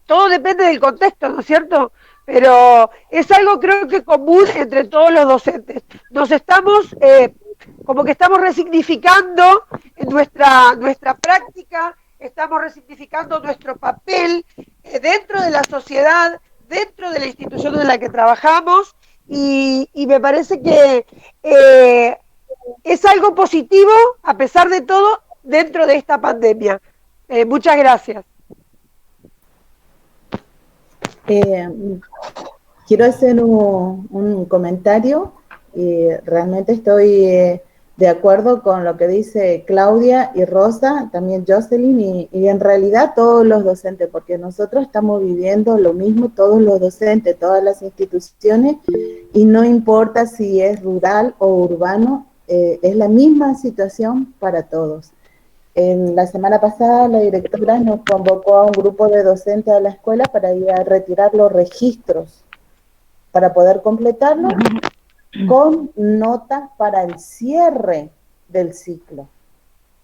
S9: todo depende del contexto, ¿no es cierto? Pero es algo creo que común entre todos los docentes. Nos estamos, como que estamos resignificando nuestra práctica, estamos resignificando nuestro papel dentro de la sociedad, dentro de la institución en la que trabajamos, y me parece que es algo positivo, a pesar de todo, dentro de esta pandemia. Muchas gracias.
S10: Quiero hacer un comentario. Realmente estoy de acuerdo con lo que dice Claudia y Rosa, también Jocelyn, y en realidad todos los docentes, porque nosotros estamos viviendo lo mismo, todos los docentes, todas las instituciones, y no importa si es rural o urbano, es la misma situación para todos. En la semana pasada la directora nos convocó a un grupo de docentes a la escuela para ir a retirar los registros, para poder completarlos con notas para el cierre del ciclo.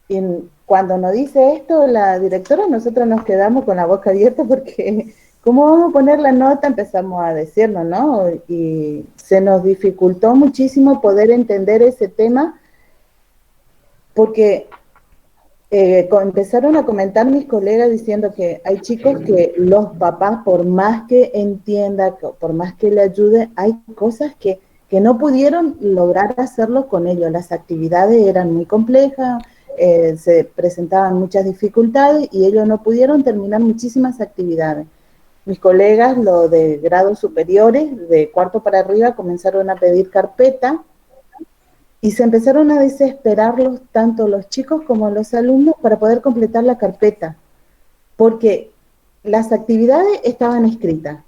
S10: Y cuando nos dice esto la directora, nosotros nos quedamos con la boca abierta porque ¿cómo vamos a poner la nota? Empezamos a decirlo, ¿no? Y se nos dificultó muchísimo poder entender ese tema porque empezaron a comentar mis colegas diciendo que hay chicos que los papás, por más que entiendan, por más que le ayude, hay cosas que no pudieron lograr hacerlo con ellos. Las actividades eran muy complejas, se presentaban muchas dificultades y ellos no pudieron terminar muchísimas actividades. Mis colegas, los de grados superiores, de cuarto para arriba, comenzaron a pedir carpeta y se empezaron a desesperarlos, tanto los chicos como los alumnos, para poder completar la carpeta. Porque las actividades estaban escritas,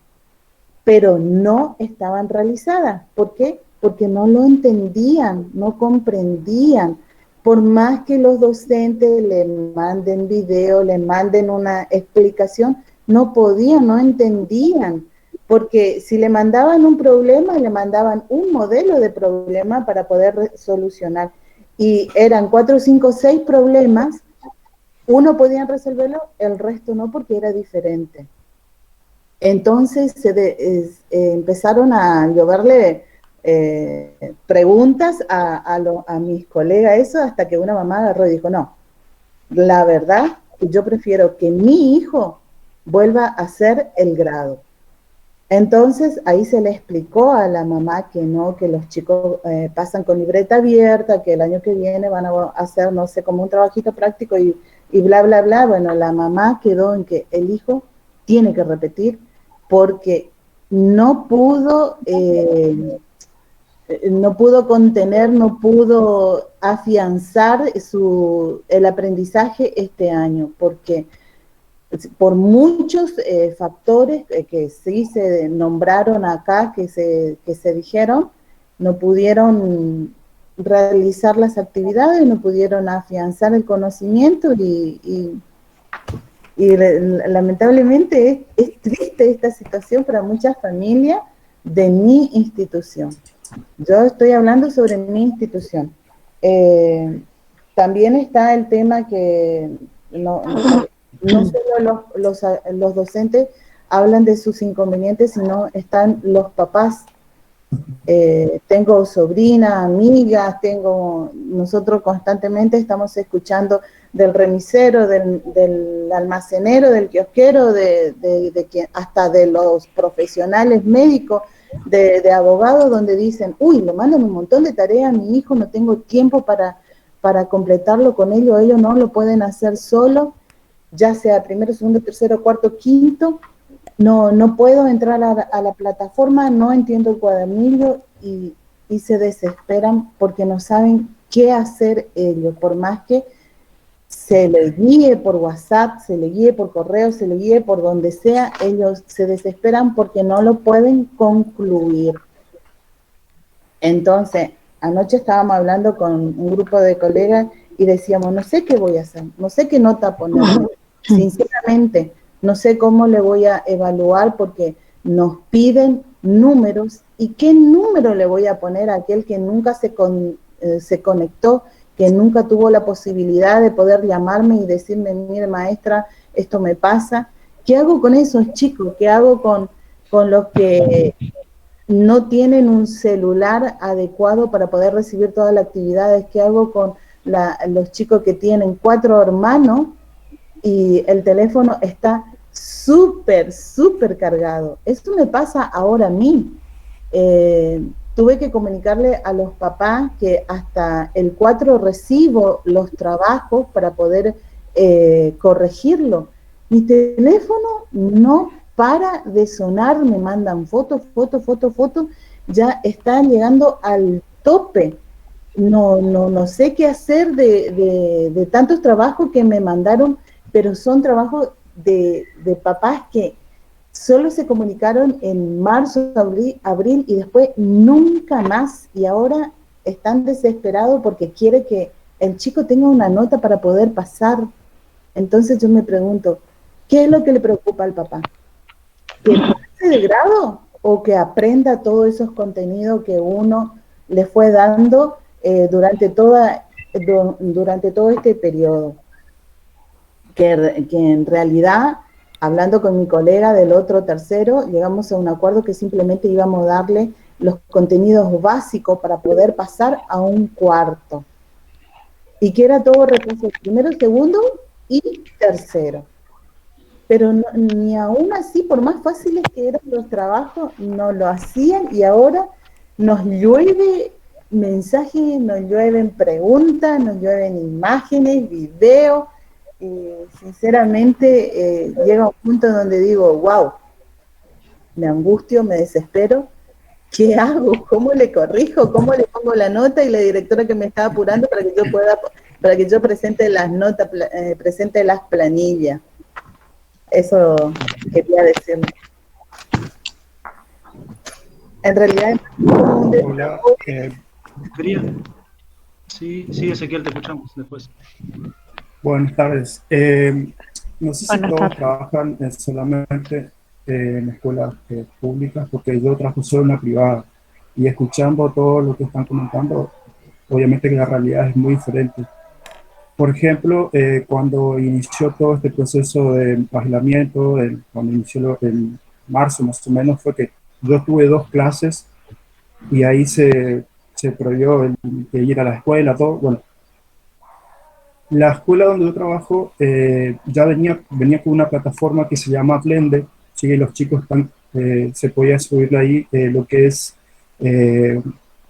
S10: pero no estaban realizadas. ¿Por qué? Porque no lo entendían, no comprendían. Por más que los docentes le manden video, le manden una explicación, no podían, no entendían. Porque si le mandaban un problema, le mandaban un modelo de problema para poder solucionar. Y eran 4, 5, 6 problemas, uno podía resolverlo, el resto no, porque era diferente. Entonces empezaron a lloverle preguntas a mis colegas, eso, hasta que una mamá agarró y dijo, no, la verdad, yo prefiero que mi hijo vuelva a hacer el grado. Entonces ahí se le explicó a la mamá que no, que los chicos pasan con libreta abierta, que el año que viene van a hacer, no sé, como un trabajito práctico y bla, bla, bla. Bueno, la mamá quedó en que el hijo tiene que repetir porque no pudo contener, no pudo afianzar el aprendizaje este año, porque por muchos factores que sí se nombraron acá, que se dijeron, no pudieron realizar las actividades, no pudieron afianzar el conocimiento y lamentablemente es triste esta situación para muchas familias de mi institución. Yo estoy hablando sobre mi institución. También está el tema que no solo los docentes hablan de sus inconvenientes, sino están los papás. Tengo sobrinas, amigas, nosotros constantemente estamos escuchando del remisero, del almacenero, del kiosquero, hasta de los profesionales médicos, de abogados, donde dicen, uy, le mandan un montón de tareas a mi hijo, no tengo tiempo para completarlo con ellos no lo pueden hacer solo, ya sea primero, segundo, tercero, cuarto, quinto, no puedo entrar a la plataforma, no entiendo el cuadernillo y se desesperan porque no saben qué hacer ellos, por más que se les guíe por WhatsApp, se les guíe por correo, se les guíe por donde sea, ellos se desesperan porque no lo pueden concluir. Entonces, anoche estábamos hablando con un grupo de colegas y decíamos, no sé qué voy a hacer, no sé qué nota poner, sinceramente, no sé cómo le voy a evaluar porque nos piden números y qué número le voy a poner a aquel que nunca se conectó, que nunca tuvo la posibilidad de poder llamarme y decirme, mire maestra, esto me pasa. ¿Qué hago con esos chicos? ¿Qué hago con los que no tienen un celular adecuado para poder recibir todas las actividades? ¿Qué hago con los chicos que tienen 4 hermanos y el teléfono está súper cargado? Esto me pasa ahora a mí. Tuve que comunicarle a los papás que hasta el 4 recibo los trabajos para poder corregirlo. Mi teléfono no para de sonar, me mandan fotos, ya están llegando al tope. No sé qué hacer de tantos trabajos que me mandaron, pero son trabajos de papás que solo se comunicaron en marzo, abril y después nunca más, y ahora están desesperados porque quiere que el chico tenga una nota para poder pasar. Entonces yo me pregunto, ¿qué es lo que le preocupa al papá? ¿Que pase de grado o que aprenda todos esos contenidos que uno le fue dando durante todo este periodo? Que en realidad, hablando con mi colega del otro tercero, llegamos a un acuerdo que simplemente íbamos a darle los contenidos básicos para poder pasar a un cuarto. Y que era todo recursos primero, segundo y tercero. Pero ni aún así, por más fáciles que eran los trabajos, no lo hacían y ahora nos llueve mensajes, nos llueven preguntas, nos llueven imágenes, videos. Y sinceramente llega un punto donde digo, wow, me angustio, me desespero, ¿qué hago? ¿Cómo le corrijo? ¿Cómo le pongo la nota? Y la directora que me estaba apurando para que yo presente las notas, presente las planillas. Eso quería decir. En realidad es como un
S2: Hola, quería... Sí, sí, Ezequiel, te escuchamos después.
S11: Buenas tardes. No sé si
S5: Buenas
S11: todos
S5: tardes.
S11: trabajan solamente en escuelas públicas, porque yo trabajo solo en una privada y escuchando todo lo que están comentando, obviamente que la realidad es muy diferente. Por ejemplo, cuando inició todo este proceso de aislamiento, cuando inició en marzo más o menos, fue que yo tuve 2 clases y ahí se prohibió el ir a la escuela, todo. Bueno, la escuela donde yo trabajo ya venía con una plataforma que se llama Blender, ¿sí? Los chicos se podía subir ahí lo que es, eh,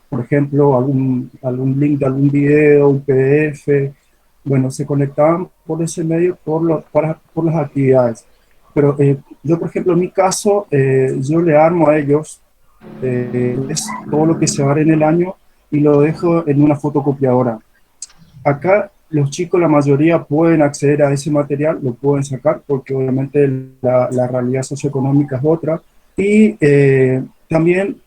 S11: por ejemplo, algún link de algún video, un PDF. Bueno, se conectaban por ese medio por las actividades. Pero yo, por ejemplo, en mi caso, yo le armo a ellos es todo lo que se va a dar en el año y lo dejo en una fotocopiadora. Acá los chicos, la mayoría, pueden acceder a ese material, lo pueden sacar, porque obviamente la realidad socioeconómica es otra. Y también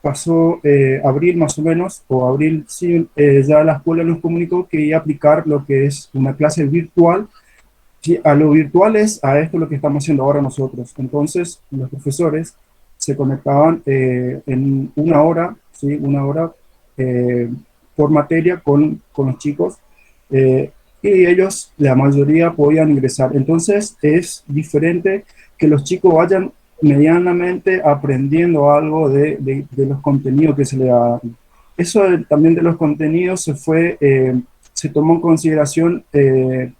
S11: pasó abril más o menos, o abril sí, ya la escuela nos comunicó que iba a aplicar lo que es una clase virtual. Sí, a lo virtual es a esto lo que estamos haciendo ahora nosotros. Entonces, los profesores se conectaban en una hora, ¿sí? Una hora eh, por materia con los chicos, y ellos, la mayoría, podían ingresar. Entonces, es diferente que los chicos vayan medianamente aprendiendo algo de los contenidos que se le dan. Eso también de los contenidos se tomó en consideración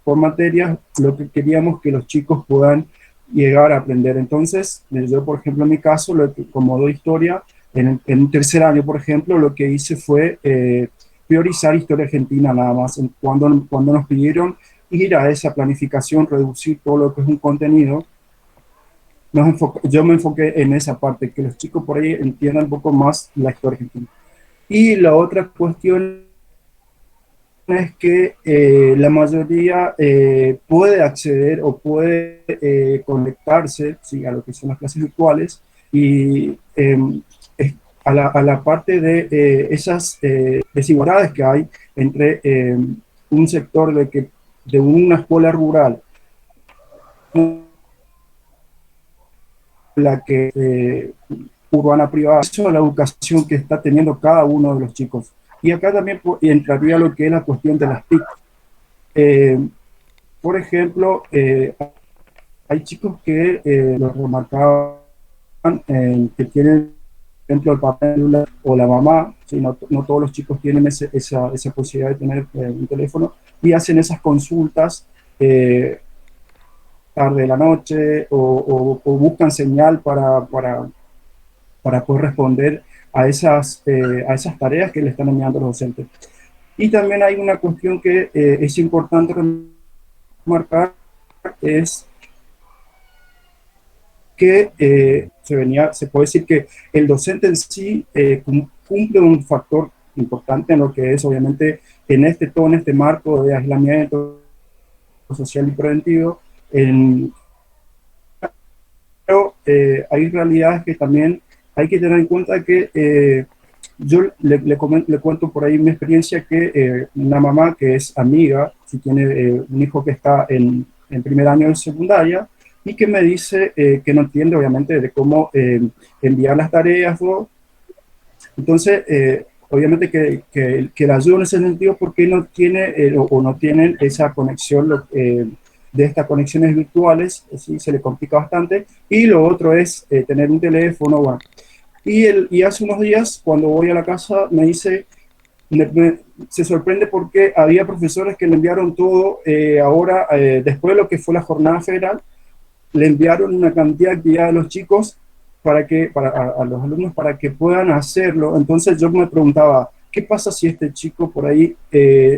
S11: por materias lo que queríamos que los chicos puedan llegar a aprender. Entonces, yo, por ejemplo, en mi caso, como doy historia, en un tercer año, por ejemplo, lo que hice fue priorizar historia argentina nada más. Cuando nos pidieron ir a esa planificación, reducir todo lo que es un contenido, yo me enfoqué en esa parte, que los chicos por ahí entiendan un poco más la historia argentina. Y la otra cuestión es que la mayoría puede acceder o puede conectarse, ¿sí? A lo que son las clases virtuales y a la parte de esas desigualdades que hay entre un sector de una escuela rural, la que urbana privada, eso es la educación que está teniendo cada uno de los chicos. Y acá también entraría lo que es la cuestión de las TIC. Por ejemplo, hay chicos que lo remarcaban, que tienen, por ejemplo, el papá o la mamá, ¿sí? No todos los chicos tienen esa posibilidad de tener un teléfono, y hacen esas consultas tarde de la noche o buscan señal para poder responder a esas tareas que le están enviando los docentes. Y también hay una cuestión que es importante remarcar, es que se puede decir que el docente en sí cumple un factor importante en lo que es, obviamente, todo en este marco de aislamiento social y preventivo. Pero hay realidades que también hay que tener en cuenta que yo le cuento por ahí mi experiencia, que una mamá que es amiga, si tiene un hijo que está en primer año de secundaria, y que me dice que no entiende, obviamente, de cómo enviar las tareas. Entonces, obviamente que la ayudo en ese sentido, porque no tiene o no tienen esa conexión de estas conexiones virtuales, ¿sí? Se le complica bastante. Y lo otro es tener un teléfono, bueno. Y hace unos días, cuando voy a la casa, me dice, se sorprende porque había profesores que le enviaron todo ahora, después de lo que fue la jornada federal, le enviaron una cantidad de actividades a los chicos a los alumnos para que puedan hacerlo. Entonces yo me preguntaba, ¿qué pasa si este chico por ahí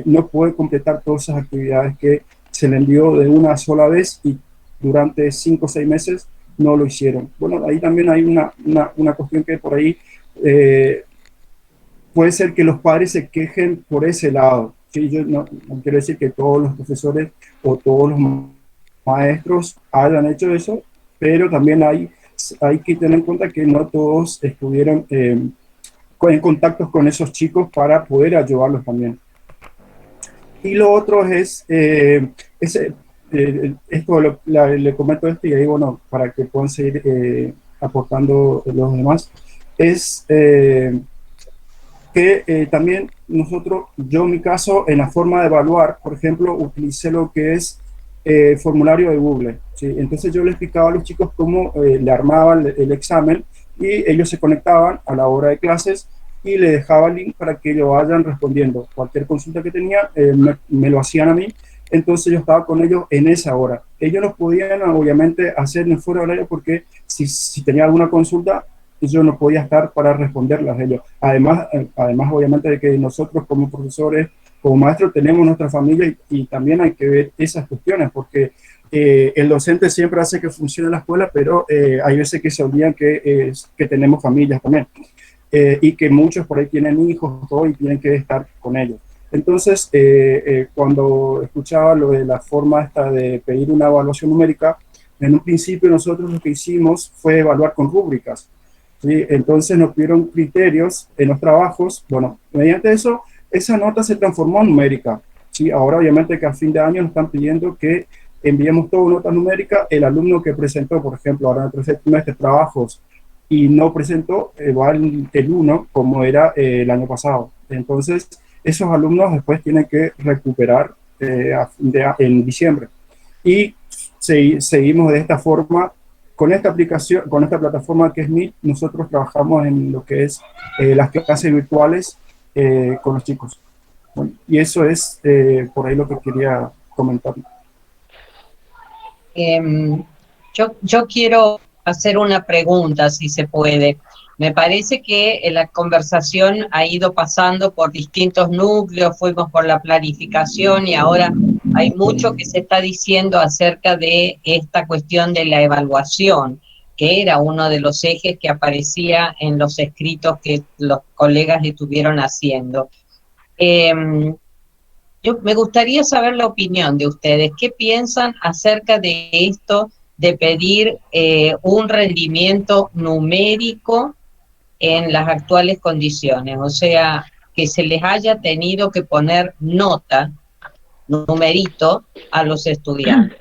S11: no puede completar todas esas actividades que se le envió de una sola vez y durante 5 o 6 meses no lo hicieron? Bueno, ahí también hay una cuestión que por ahí puede ser que los padres se quejen por ese lado. ¿Sí? Yo no quiero decir que todos los profesores o todos los maestros hayan hecho eso, pero también hay que tener en cuenta que no todos estuvieron en contacto con esos chicos para poder ayudarlos también. Y lo otro es, le comento esto y ahí, bueno, para que puedan seguir aportando los demás, es que también nosotros, yo en mi caso, en la forma de evaluar, por ejemplo, utilicé lo que es formulario de Google, ¿sí? Entonces yo le explicaba a los chicos cómo le armaban el examen y ellos se conectaban a la hora de clases y le dejaba el link para que lo vayan respondiendo. Cualquier consulta que tenía, me lo hacían a mí, entonces yo estaba con ellos en esa hora. Ellos no podían, obviamente, hacer en fuera de horario porque si tenía alguna consulta, yo no podía estar para responderlas a ellos. Además, obviamente, de que nosotros como profesores, como maestros, tenemos nuestra familia y también hay que ver esas cuestiones, porque el docente siempre hace que funcione la escuela, pero hay veces que se olvidan que tenemos familias también. Y que muchos por ahí tienen hijos todo, y tienen que estar con ellos. Entonces, cuando escuchaba lo de la forma esta de pedir una evaluación numérica, en un principio nosotros lo que hicimos fue evaluar con rúbricas, ¿sí? Entonces nos pidieron criterios en los trabajos. Bueno, mediante eso, esa nota se transformó en numérica, ¿sí? Ahora obviamente que a fin de año nos están pidiendo que enviemos todo nota numérica. El alumno que presentó, por ejemplo, ahora en el tercer trimestre, trabajos y no presentó, va el 1 como era el año pasado. Entonces, esos alumnos después tienen que recuperar en diciembre. Y seguimos de esta forma, con esta aplicación, con esta plataforma que es Meet. Nosotros trabajamos en lo que es las clases virtuales con los chicos. Bueno, y eso es por ahí lo que quería comentar.
S6: Yo quiero hacer una pregunta, si se puede. Me parece que la conversación ha ido pasando por distintos núcleos, fuimos por la planificación y ahora hay mucho que se está diciendo acerca de esta cuestión de la evaluación, que era uno de los ejes que aparecía en los escritos que los colegas estuvieron haciendo. Me gustaría saber la opinión de ustedes. ¿Qué piensan acerca de esto de pedir un rendimiento numérico en las actuales condiciones? O sea, que se les haya tenido que poner nota, numerito, a los estudiantes.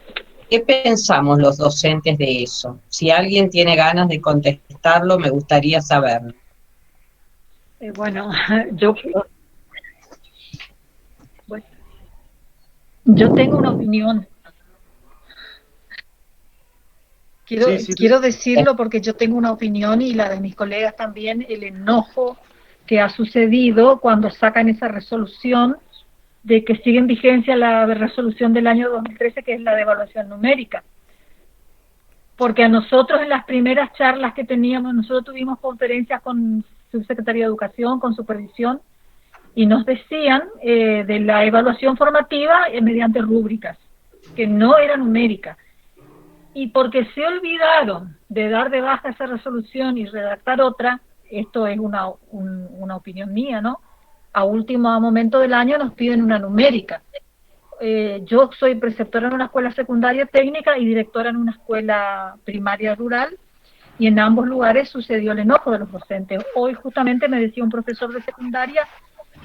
S6: ¿Qué pensamos los docentes de eso? Si alguien tiene ganas de contestarlo, me gustaría saberlo.
S12: Bueno, yo tengo una opinión. Quiero decirlo porque yo tengo una opinión y la de mis colegas también, el enojo que ha sucedido cuando sacan esa resolución de que sigue en vigencia la resolución del año 2013, que es la de evaluación numérica. Porque a nosotros en las primeras charlas que teníamos, nosotros tuvimos conferencias con subsecretaría de Educación, con supervisión, y nos decían de la evaluación formativa mediante rúbricas, que no era numérica. Y porque se olvidaron de dar de baja esa resolución y redactar otra, esto es una opinión mía, ¿no? A último momento del año nos piden una numérica. Yo soy preceptora en una escuela secundaria técnica y directora en una escuela primaria rural, y en ambos lugares sucedió el enojo de los docentes. Hoy justamente me decía un profesor de secundaria,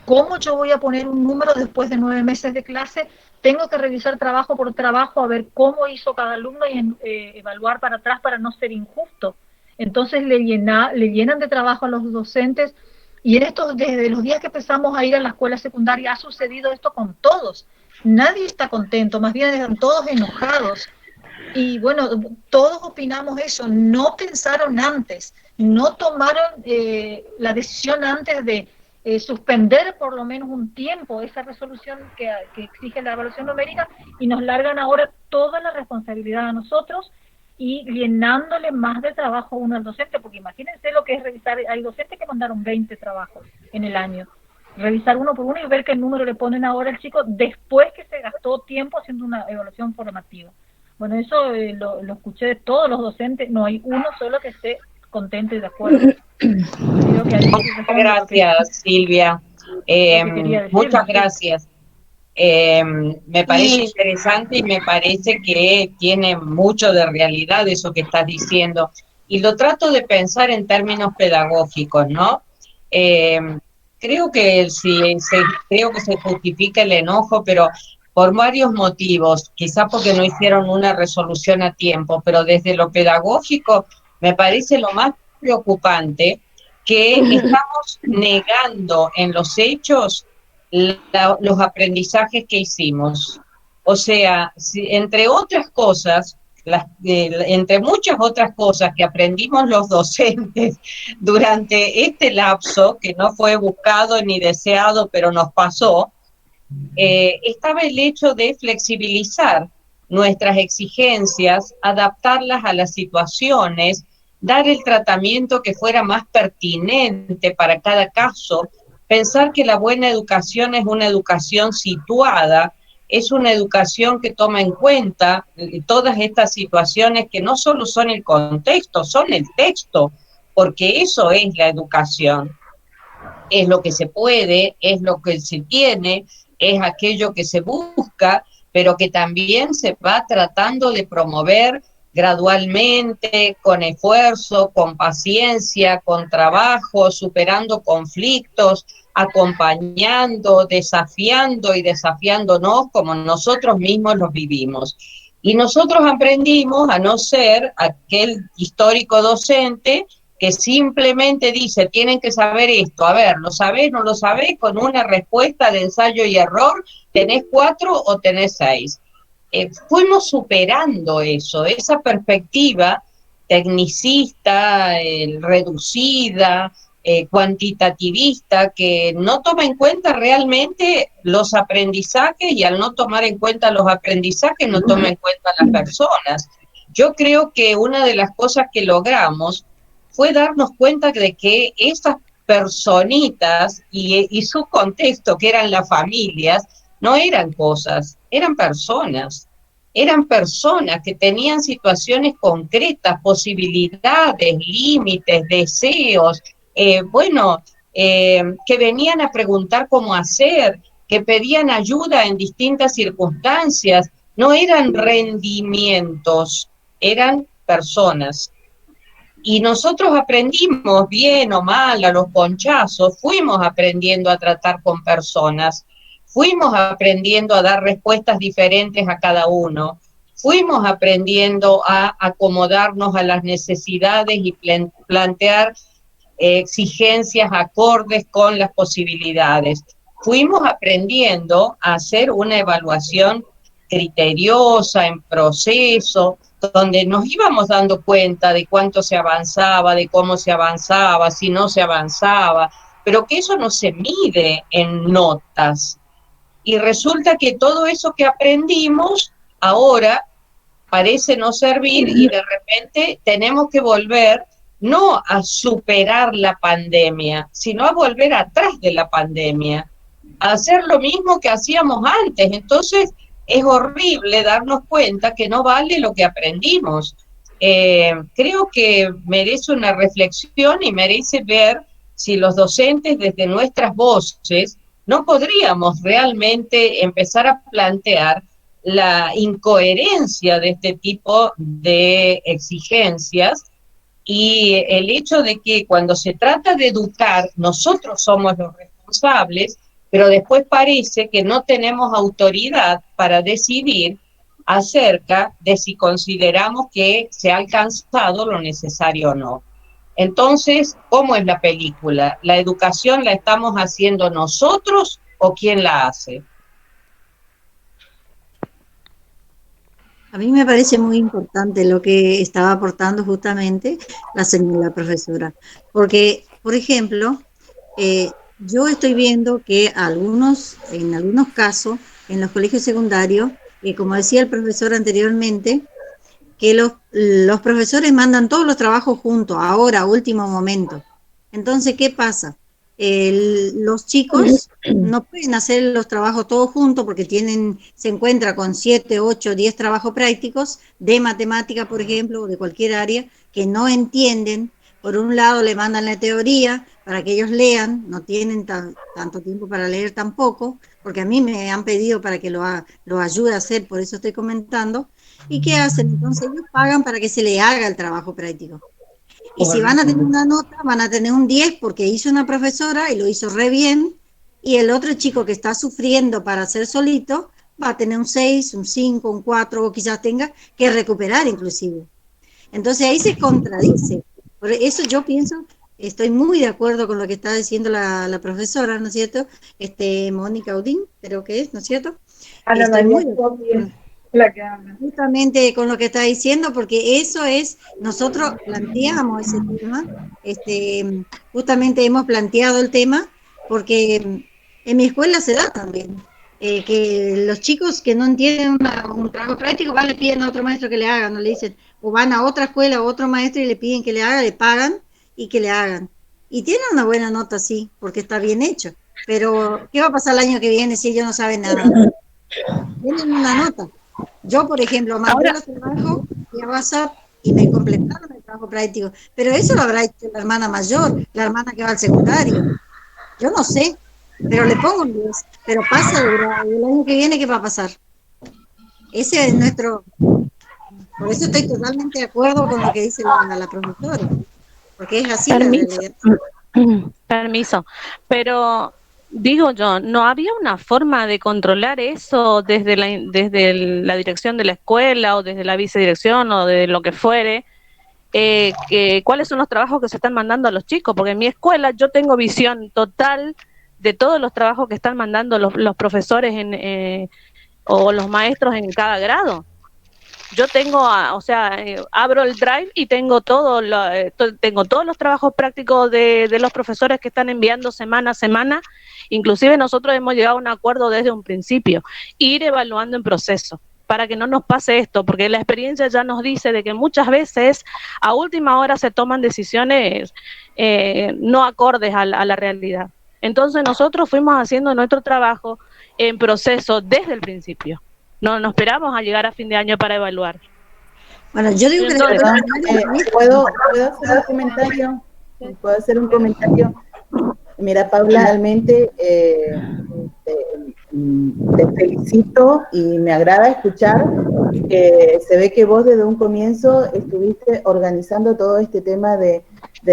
S12: ¿cómo yo voy a poner un número después de 9 meses de clase? Tengo que revisar trabajo por trabajo a ver cómo hizo cada alumno y evaluar para atrás para no ser injusto. Entonces le llenan de trabajo a los docentes, y desde los días que empezamos a ir a la escuela secundaria ha sucedido esto con todos. Nadie está contento, más bien están todos enojados. Y bueno, todos opinamos eso, no pensaron antes, no tomaron la decisión antes de suspender por lo menos un tiempo esa resolución que exige la evaluación numérica, y nos largan ahora toda la responsabilidad a nosotros y llenándole más de trabajo uno al docente, porque imagínense lo que es revisar. Hay docentes que mandaron 20 trabajos en el año, revisar uno por uno y ver qué número le ponen ahora al chico después que se gastó tiempo haciendo una evaluación formativa. Bueno, eso lo escuché de todos los docentes, no hay uno solo que esté contento y de acuerdo. Creo que hay
S6: gracias, Silvia. Muchas gracias. Me parece interesante y me parece que tiene mucho de realidad eso que estás diciendo. Y lo trato de pensar en términos pedagógicos, ¿no? Creo que creo que se justifica el enojo, pero por varios motivos, quizás porque no hicieron una resolución a tiempo, pero desde lo pedagógico me parece lo más preocupante que estamos negando en los hechos los aprendizajes que hicimos. O sea, entre otras cosas, entre muchas otras cosas que aprendimos los docentes durante este lapso, que no fue buscado ni deseado, pero nos pasó, estaba el hecho de flexibilizar nuestras exigencias, adaptarlas a las situaciones, dar el tratamiento que fuera más pertinente para cada caso, pensar que la buena educación es una educación situada, es una educación que toma en cuenta todas estas situaciones que no solo son el contexto, son el texto, porque eso es la educación. Es lo que se puede, es lo que se tiene, es aquello que se busca, pero que también se va tratando de promover gradualmente, con esfuerzo, con paciencia, con trabajo, superando conflictos, acompañando, desafiando y desafiándonos como nosotros mismos los vivimos. Y nosotros aprendimos a no ser aquel histórico docente que simplemente dice, tienen que saber esto, a ver, ¿lo sabés, no lo sabés? Con una respuesta de ensayo y error, ¿tenés 4 o tenés 6? Fuimos superando eso, esa perspectiva tecnicista, reducida, cuantitativista, que no toma en cuenta realmente los aprendizajes, y al no tomar en cuenta los aprendizajes no toma en cuenta las personas. Yo creo que una de las cosas que logramos fue darnos cuenta de que esas personitas y su contexto, que eran las familias, no eran cosas, eran personas que tenían situaciones concretas, posibilidades, límites, deseos, que venían a preguntar cómo hacer, que pedían ayuda en distintas circunstancias, no eran rendimientos, eran personas. Y nosotros aprendimos, bien o mal, a los ponchazos, fuimos aprendiendo a tratar con personas, fuimos aprendiendo a dar respuestas diferentes a cada uno, fuimos aprendiendo a acomodarnos a las necesidades y plantear exigencias acordes con las posibilidades. Fuimos aprendiendo a hacer una evaluación criteriosa, en proceso, donde nos íbamos dando cuenta de cuánto se avanzaba, de cómo se avanzaba, si no se avanzaba, pero que eso no se mide en notas. Y resulta que todo eso que aprendimos ahora parece no servir y de repente tenemos que volver no a superar la pandemia, sino a volver atrás de la pandemia, a hacer lo mismo que hacíamos antes. Entonces es horrible darnos cuenta que no vale lo que aprendimos. Creo que merece una reflexión y merece ver si los docentes desde nuestras voces no podríamos realmente empezar a plantear la incoherencia de este tipo de exigencias y el hecho de que cuando se trata de educar, nosotros somos los responsables, pero después parece que no tenemos autoridad para decidir acerca de si consideramos que se ha alcanzado lo necesario o no. Entonces, ¿cómo es la película? ¿La educación la estamos haciendo nosotros o quién la hace?
S8: A mí me parece muy importante lo que estaba aportando justamente la profesora, porque, por ejemplo, yo estoy viendo que en algunos casos, en los colegios secundarios, como decía el profesor anteriormente, que los profesores mandan todos los trabajos juntos, ahora, a último momento. Entonces, ¿qué pasa? Los chicos no pueden hacer los trabajos todos juntos porque se encuentra con 7, 8, 10 trabajos prácticos de matemática, por ejemplo, o de cualquier área, que no entienden, Por un lado le mandan la teoría para que ellos lean, no tienen tanto tiempo para leer tampoco, porque a mí me han pedido para que lo ayude a hacer, por eso estoy comentando. ¿Y qué hacen? Entonces ellos pagan para que se le haga el trabajo práctico. Y si van a tener una nota, van a tener un 10 porque hizo una profesora y lo hizo re bien, y el otro chico que está sufriendo para hacer solito va a tener un 6, un 5, un 4, o quizás tenga que recuperar inclusive. Entonces ahí se contradice. Por eso yo pienso, estoy muy de acuerdo con lo que está diciendo la profesora, ¿no es cierto? Mónica Udín, creo que es, ¿no es cierto?
S12: Ana
S8: Estoy
S12: María
S8: muy de acuerdo
S12: la que habla.
S8: justamente con lo que está diciendo, porque eso es, nosotros planteamos ese tema, justamente hemos planteado el tema, porque en mi escuela se da también, que los chicos que no entienden un trabajo práctico van, le piden a otro maestro que le hagan, no le dicen, o van a otra escuela o otro maestro y le piden que le haga, le pagan y que le hagan. Y tienen una buena nota, sí, porque está bien hecho. Pero, ¿qué va a pasar el año que viene si ellos no saben nada? Tienen una nota. Yo, por ejemplo, mandé los trabajos a WhatsApp y me completaron el trabajo práctico. Pero eso lo habrá hecho la hermana mayor, la hermana que va al secundario. Yo no sé, pero le pongo un 10. Pero pasa el año que viene, ¿qué va a pasar? Ese es nuestro... Por eso estoy totalmente de acuerdo con lo que dice la profesora. Porque es así la realidad.
S4: Permiso. Pero digo yo, ¿no había una forma de controlar eso desde la dirección de la escuela o desde la vicedirección o de lo que fuere? ¿Cuáles son los trabajos que se están mandando a los chicos? Porque en mi escuela yo tengo visión total de todos los trabajos que están mandando los profesores o los maestros en cada grado. Yo tengo, abro el Drive y tengo tengo todos los trabajos prácticos de los profesores que están enviando semana a semana. Inclusive nosotros hemos llegado a un acuerdo desde un principio, ir evaluando en proceso, para que no nos pase esto, porque la experiencia ya nos dice de que muchas veces a última hora se toman decisiones no acordes a la realidad. Entonces nosotros fuimos haciendo nuestro trabajo en proceso desde el principio. No esperamos a llegar a fin de año para evaluar.
S8: Bueno, yo digo que
S10: ¿puedo hacer un comentario? ¿Puedo hacer un comentario? Mira, Paula, realmente te felicito y me agrada escuchar que se ve que vos desde un comienzo estuviste organizando todo este tema de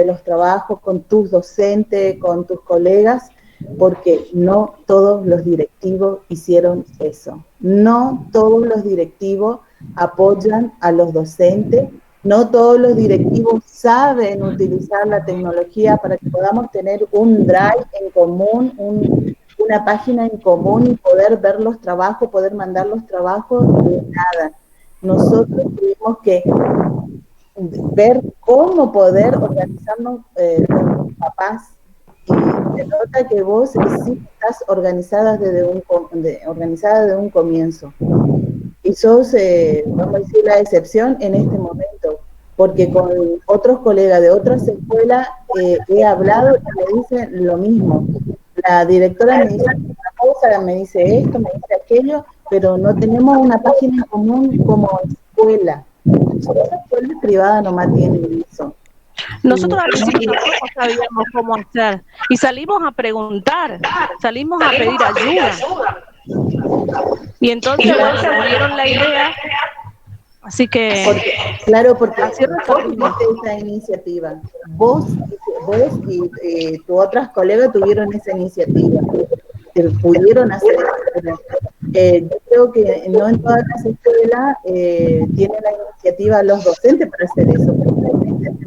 S10: los trabajos con tus docentes, con tus colegas, porque no todos los directivos hicieron eso. No todos los directivos apoyan a los docentes, no todos los directivos saben utilizar la tecnología para que podamos tener un drive en común, una página en común y poder ver los trabajos, poder mandar los trabajos, de nada. Nosotros tuvimos que ver cómo poder organizarnos con los papás. Y se nota que vos sí estás organizada desde un comienzo. Y sos, vamos a decir, la excepción en este momento, porque con otros colegas de otras escuelas he hablado y me dicen lo mismo. La directora me dice una cosa, me dice esto, me dice aquello, pero no tenemos una página en común como escuela. Las escuelas privadas nomás tienen eso.
S4: Nosotros al principio tampoco sabíamos cómo hacer y salimos a preguntar, salimos a pedir ayuda. Y entonces nos dieron la idea, así que...
S10: Porque vos tuviste esa iniciativa, vos y tus otras colegas tuvieron esa iniciativa, pudieron hacer eso. Yo creo que no en todas las escuelas tienen la iniciativa los docentes para hacer eso,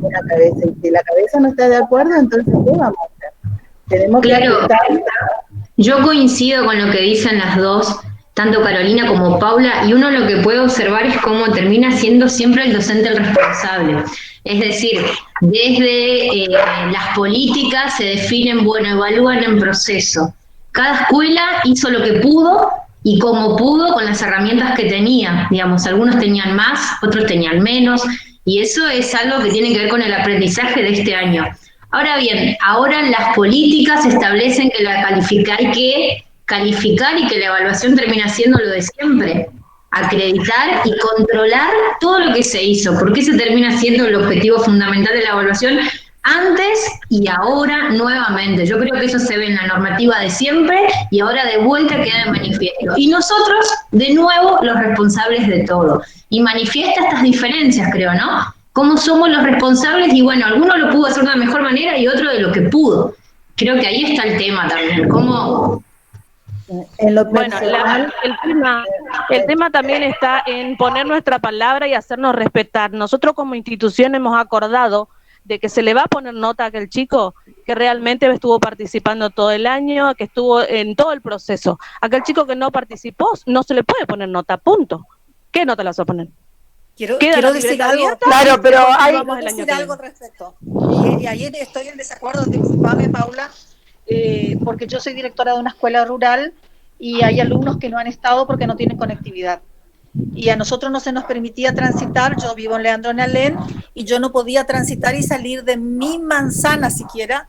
S10: la cabeza, y si la cabeza no está de acuerdo, entonces ¿qué vamos a hacer? Tenemos que
S7: Yo coincido con lo que dicen las dos, tanto Carolina como Paula, y uno lo que puede observar es cómo termina siendo siempre el docente el responsable. Es decir, desde las políticas se definen, evalúan en proceso. Cada escuela hizo lo que pudo y como pudo con las herramientas que tenía. Digamos, algunos tenían más, otros tenían menos, y eso es algo que tiene que ver con el aprendizaje de este año. Ahora bien, ahora las políticas establecen que hay que calificar y que la evaluación termina siendo lo de siempre, acreditar y controlar todo lo que se hizo. ¿Por qué se termina siendo el objetivo fundamental de la evaluación? antes y ahora nuevamente. Yo creo que eso se ve en la normativa de siempre y ahora de vuelta queda de manifiesto. Y nosotros, de nuevo, los responsables de todo. Y manifiesta estas diferencias, creo, ¿no? Cómo somos los responsables y bueno, alguno lo pudo hacer de una mejor manera y otro de lo que pudo. Creo que ahí está el tema también, cómo...
S10: En lo
S4: Bueno,
S10: personal,
S4: el tema también está en poner nuestra palabra y hacernos respetar. Nosotros como institución hemos acordado de que se le va a poner nota a aquel chico que realmente estuvo participando todo el año, que estuvo en todo el proceso. Aquel chico que no participó, no se le puede poner nota, punto. ¿Qué nota le vas a poner?
S13: Quiero
S9: decir
S13: decir
S9: algo.
S13: algo.
S9: Claro, pero hay
S13: Quiero decir algo al respecto. Y ahí estoy en desacuerdo, disculpame, Paula, porque yo soy directora de una escuela rural y hay alumnos que no han estado porque no tienen conectividad. Y a nosotros no se nos permitía transitar, yo vivo en Leandro en Alén, y yo no podía transitar y salir de mi manzana siquiera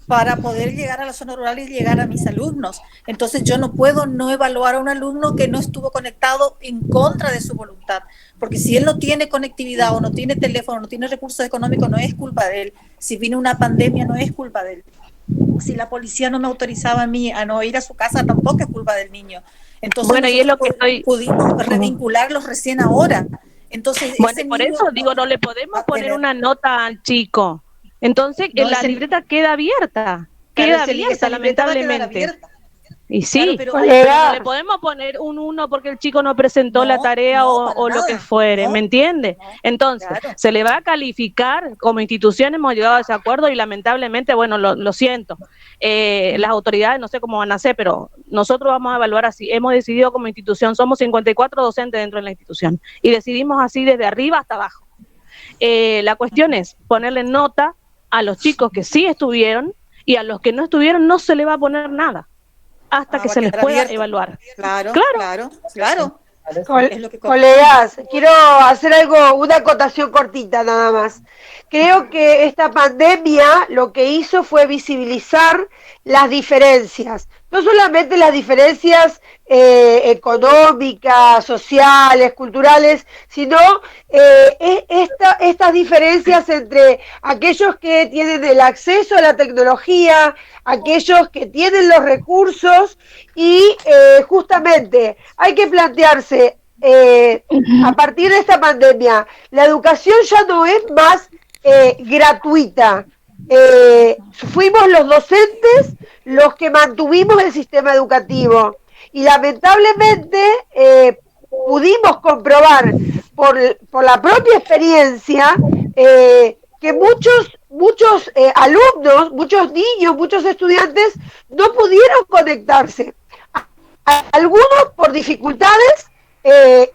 S13: para poder llegar a la zona rural y llegar a mis alumnos. Entonces yo no puedo no evaluar a un alumno que no estuvo conectado en contra de su voluntad, porque si él no tiene conectividad o no tiene teléfono, no tiene recursos económicos, no es culpa de él. Si vino una pandemia, no es culpa de él. Si la policía no me autorizaba a mí a no ir a su casa, tampoco es culpa del niño. Entonces
S4: bueno, y es lo que
S13: pudimos revincularlos recién ahora. Entonces,
S4: bueno, por eso digo, no le podemos poner una nota al chico. Entonces,
S13: No,
S4: la libreta queda abierta,
S13: esa libreta va a quedar
S4: lamentablemente.
S13: abierta.
S4: Y sí,
S13: Claro,
S4: pero no le podemos poner un 1 porque el chico no presentó la tarea o lo que fuere, ¿me entiende? Entonces, se le va a calificar, como institución hemos llegado a ese acuerdo y lamentablemente, bueno, lo siento, las autoridades no sé cómo van a hacer, pero nosotros vamos a evaluar así. Hemos decidido como institución, somos 54 docentes dentro de la institución y decidimos así desde arriba hasta abajo. La cuestión es ponerle nota a los chicos que sí estuvieron y a los que no estuvieron no se le va a poner nada hasta que se les pueda evaluar.
S13: Claro.
S9: Colegas, quiero hacer una acotación cortita nada más. Creo que esta pandemia lo que hizo fue visibilizar las diferencias, no solamente las diferencias económicas, sociales, culturales, sino estas diferencias entre aquellos que tienen el acceso a la tecnología, aquellos que tienen los recursos y justamente hay que plantearse a partir de esta pandemia, la educación ya no es más gratuita. Fuimos los docentes los que mantuvimos el sistema educativo y lamentablemente pudimos comprobar por la propia experiencia que muchos alumnos, muchos niños, muchos estudiantes no pudieron conectarse. Algunos por dificultades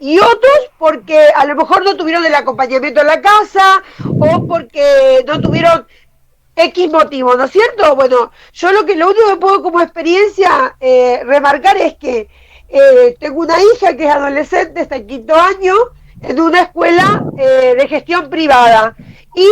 S9: y otros porque a lo mejor no tuvieron el acompañamiento en la casa o porque no tuvieron X motivo, ¿no es cierto? Bueno, yo lo único que puedo como experiencia remarcar es que tengo una hija que es adolescente, está en 5º año, en una escuela de gestión privada y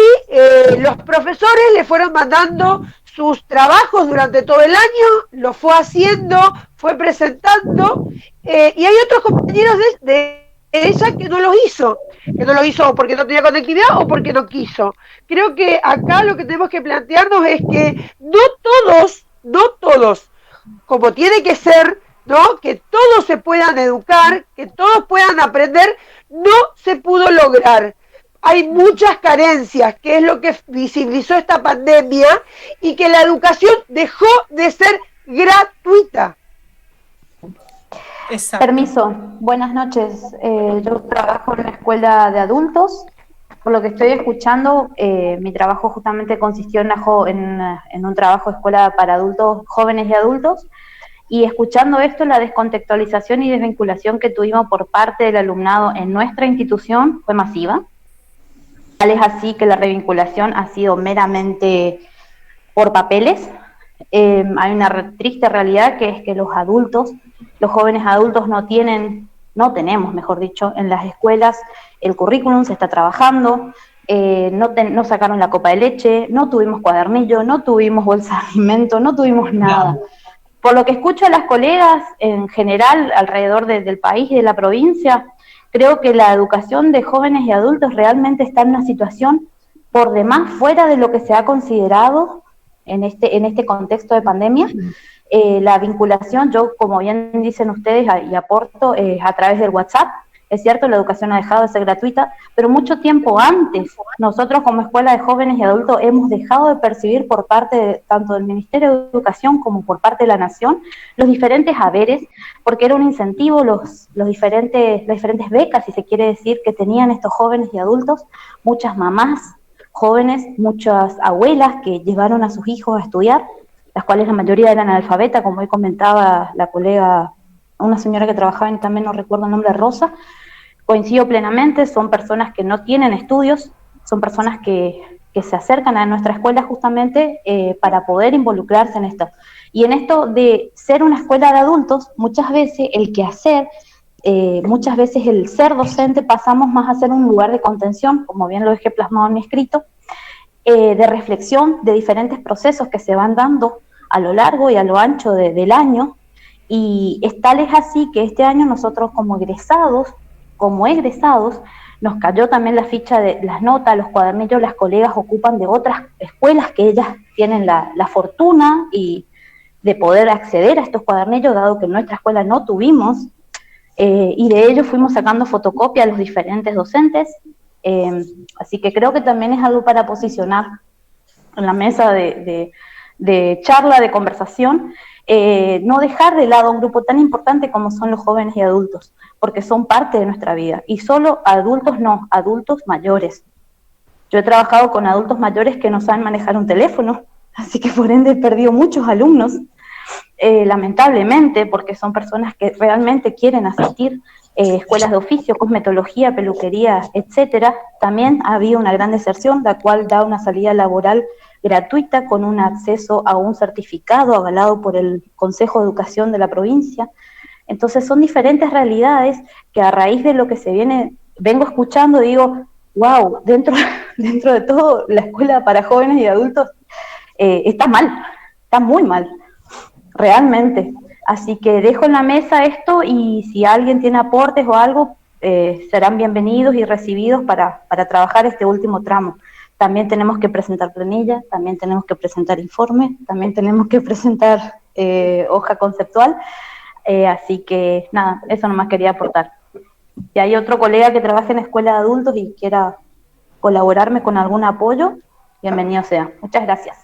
S9: los profesores le fueron mandando sus trabajos durante todo el año, lo fue haciendo, fue presentando y hay otros compañeros de ella que no lo hizo porque no tenía conectividad o porque no quiso. Creo que acá lo que tenemos que plantearnos es que no todos, como tiene que ser, ¿no? Que todos se puedan educar, que todos puedan aprender, no se pudo lograr. Hay muchas carencias, que es lo que visibilizó esta pandemia, y que la educación dejó de ser gratuita.
S14: Exacto. Permiso, buenas noches. Yo trabajo en una escuela de adultos. Por lo que estoy escuchando, mi trabajo justamente consistió en un trabajo de escuela para adultos, jóvenes y adultos, y escuchando esto, la descontextualización y desvinculación que tuvimos por parte del alumnado en nuestra institución fue masiva. Tal es así que la revinculación ha sido meramente por papeles. Hay una triste realidad que es que los jóvenes adultos no tenemos, mejor dicho, en las escuelas el currículum se está trabajando, no sacaron la copa de leche, no tuvimos cuadernillo, no tuvimos bolsa de alimento, no tuvimos nada. Por lo que escucho a las colegas en general alrededor del país y de la provincia, creo que la educación de jóvenes y adultos realmente está en una situación por demás fuera de lo que se ha considerado en este contexto de pandemia. La vinculación, yo como bien dicen ustedes y aporto, a través del WhatsApp. Es cierto, la educación ha dejado de ser gratuita, pero mucho tiempo antes, nosotros como Escuela de Jóvenes y Adultos hemos dejado de percibir por parte tanto del Ministerio de Educación como por parte de la Nación los diferentes haberes, porque era un incentivo, las diferentes becas, si se quiere decir, que tenían estos jóvenes y adultos, muchas mamás jóvenes, muchas abuelas que llevaron a sus hijos a estudiar, las cuales la mayoría eran analfabetas, como hoy comentaba la colega, una señora que trabajaba en, también no recuerdo el nombre, Rosa. Coincido plenamente, son personas que no tienen estudios, son personas que se acercan a nuestra escuela justamente para poder involucrarse en esto. Y en esto de ser una escuela de adultos, muchas veces el quehacer, muchas veces el ser docente pasamos más a ser un lugar de contención, como bien lo dejé plasmado en mi escrito, de reflexión de diferentes procesos que se van dando a lo largo y a lo ancho del año, y tal es así que este año nosotros como egresados, nos cayó también la ficha de las notas, los cuadernillos, las colegas ocupan de otras escuelas que ellas tienen la fortuna y de poder acceder a estos cuadernillos, dado que en nuestra escuela no tuvimos, y de ellos fuimos sacando fotocopia a los diferentes docentes, así que creo que también es algo para posicionar en la mesa de charla, de conversación, no dejar de lado a un grupo tan importante como son los jóvenes y adultos, porque son parte de nuestra vida, y solo adultos no, adultos mayores. Yo he trabajado con adultos mayores que no saben manejar un teléfono, así que por ende he perdido muchos alumnos, lamentablemente, porque son personas que realmente quieren asistir, escuelas de oficio, cosmetología, peluquería, etcétera. También ha habido una gran deserción, la cual da una salida laboral gratuita con un acceso a un certificado avalado por el Consejo de Educación de la provincia. Entonces son diferentes realidades que a raíz de lo que vengo escuchando, digo, wow, dentro de todo la escuela para jóvenes y adultos está mal, está muy mal, realmente. Así que dejo en la mesa esto, y si alguien tiene aportes o algo, serán bienvenidos y recibidos para trabajar este último tramo. También tenemos que presentar planilla, también tenemos que presentar informe, también tenemos que presentar hoja conceptual, así que nada, eso nomás quería aportar. Si hay otro colega que trabaje en la escuela de adultos y quiera colaborarme con algún apoyo, bienvenido sea. Muchas gracias.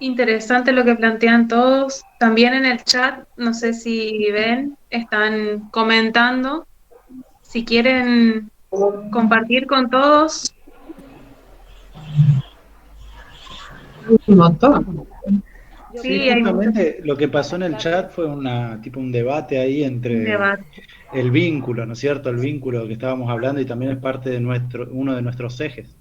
S1: Interesante lo que plantean todos. También en el chat, no sé si ven, están comentando. Si quieren compartir con todos.
S6: Un montón.
S2: Sí, justamente lo que pasó en el chat fue un debate ahí entre el vínculo, ¿no es cierto? El vínculo que estábamos hablando, y también es parte de uno de nuestros ejes,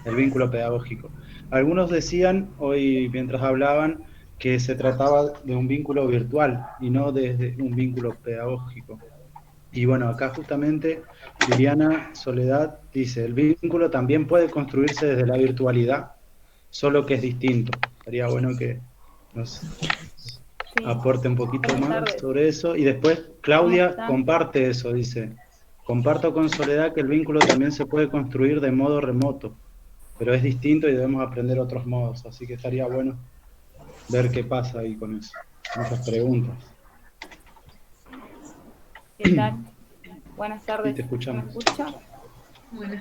S2: el vínculo pedagógico. Algunos decían hoy, mientras hablaban, que se trataba de un vínculo virtual y no de un vínculo pedagógico. Y bueno, acá justamente Liliana Soledad dice, el vínculo también puede construirse desde la virtualidad, solo que es distinto. Sería bueno que nos aporte un poquito más sobre eso. Y después Claudia comparte eso, dice, comparto con Soledad que el vínculo también se puede construir de modo remoto, pero es distinto y debemos aprender otros modos, así que estaría bueno ver qué pasa ahí con eso. Muchas preguntas.
S15: ¿Qué tal? Buenas tardes.
S2: Sí, te escuchamos.
S15: ¿Me escucha?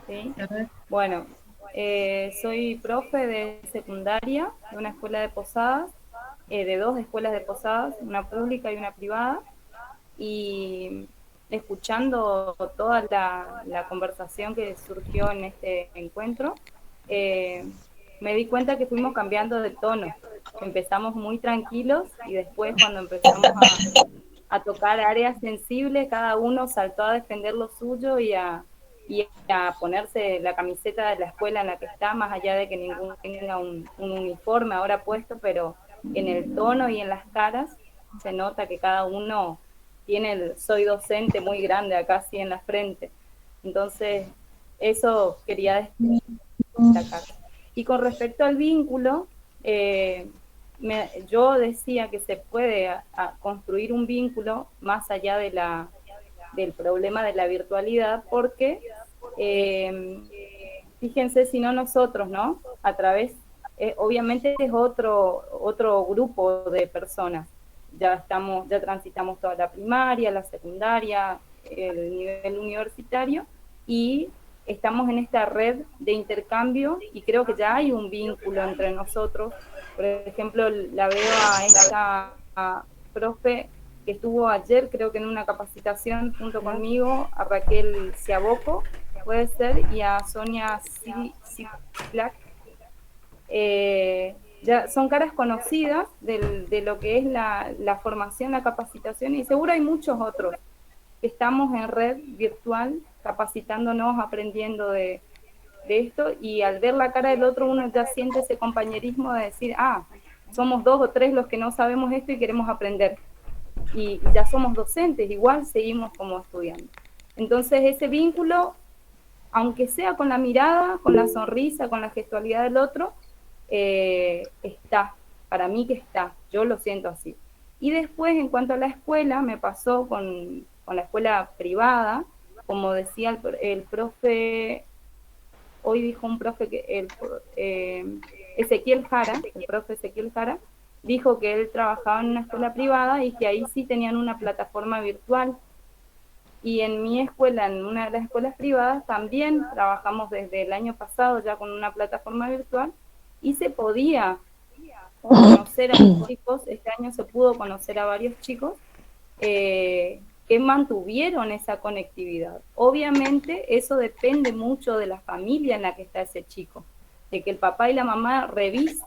S15: Sí. Bueno, soy profe de secundaria de una escuela de Posadas, de dos escuelas de Posadas, una pública y una privada, y escuchando toda la conversación que surgió en este encuentro, me di cuenta que fuimos cambiando de tono. Empezamos muy tranquilos y después, cuando empezamos a tocar áreas sensibles, cada uno saltó a defender lo suyo y a ponerse la camiseta de la escuela en la que está, más allá de que ninguno tenga un uniforme ahora puesto, pero en el tono y en las caras se nota que cada uno tiene el soy docente muy grande acá así en la frente. Entonces, eso quería destacar. Y con respecto al vínculo, yo decía que se puede construir un vínculo más allá del problema de la virtualidad, porque Fíjense si no nosotros, ¿no? A través, obviamente es otro grupo de personas. Ya transitamos toda la primaria, la secundaria, el nivel universitario, y estamos en esta red de intercambio y creo que ya hay un vínculo entre nosotros. Por ejemplo, la veo a esta profe que estuvo ayer, creo que en una capacitación junto conmigo, a Raquel Ciaboco, puede ser, y a Sonia Siplak. Ya son caras conocidas de lo que es la formación, la capacitación, y seguro hay muchos otros que estamos en red virtual capacitándonos, aprendiendo de esto, y al ver la cara del otro uno ya siente ese compañerismo de decir, somos 2 o 3 los que no sabemos esto y queremos aprender, y ya somos docentes, igual seguimos como estudiantes. Entonces ese vínculo, aunque sea con la mirada, con la sonrisa, con la gestualidad del otro, está, para mí que está, yo lo siento así. Y después, en cuanto a la escuela, me pasó con la escuela privada, como decía el profe, hoy dijo un profe que Ezequiel Jara, el profe Ezequiel Jara, dijo que él trabajaba en una escuela privada y que ahí sí tenían una plataforma virtual. Y en mi escuela, en una de las escuelas privadas, también trabajamos desde el año pasado ya con una plataforma virtual y se podía conocer a los chicos. Este año se pudo conocer a varios chicos que mantuvieron esa conectividad. Obviamente eso depende mucho de la familia en la que está ese chico, de que el papá y la mamá revise,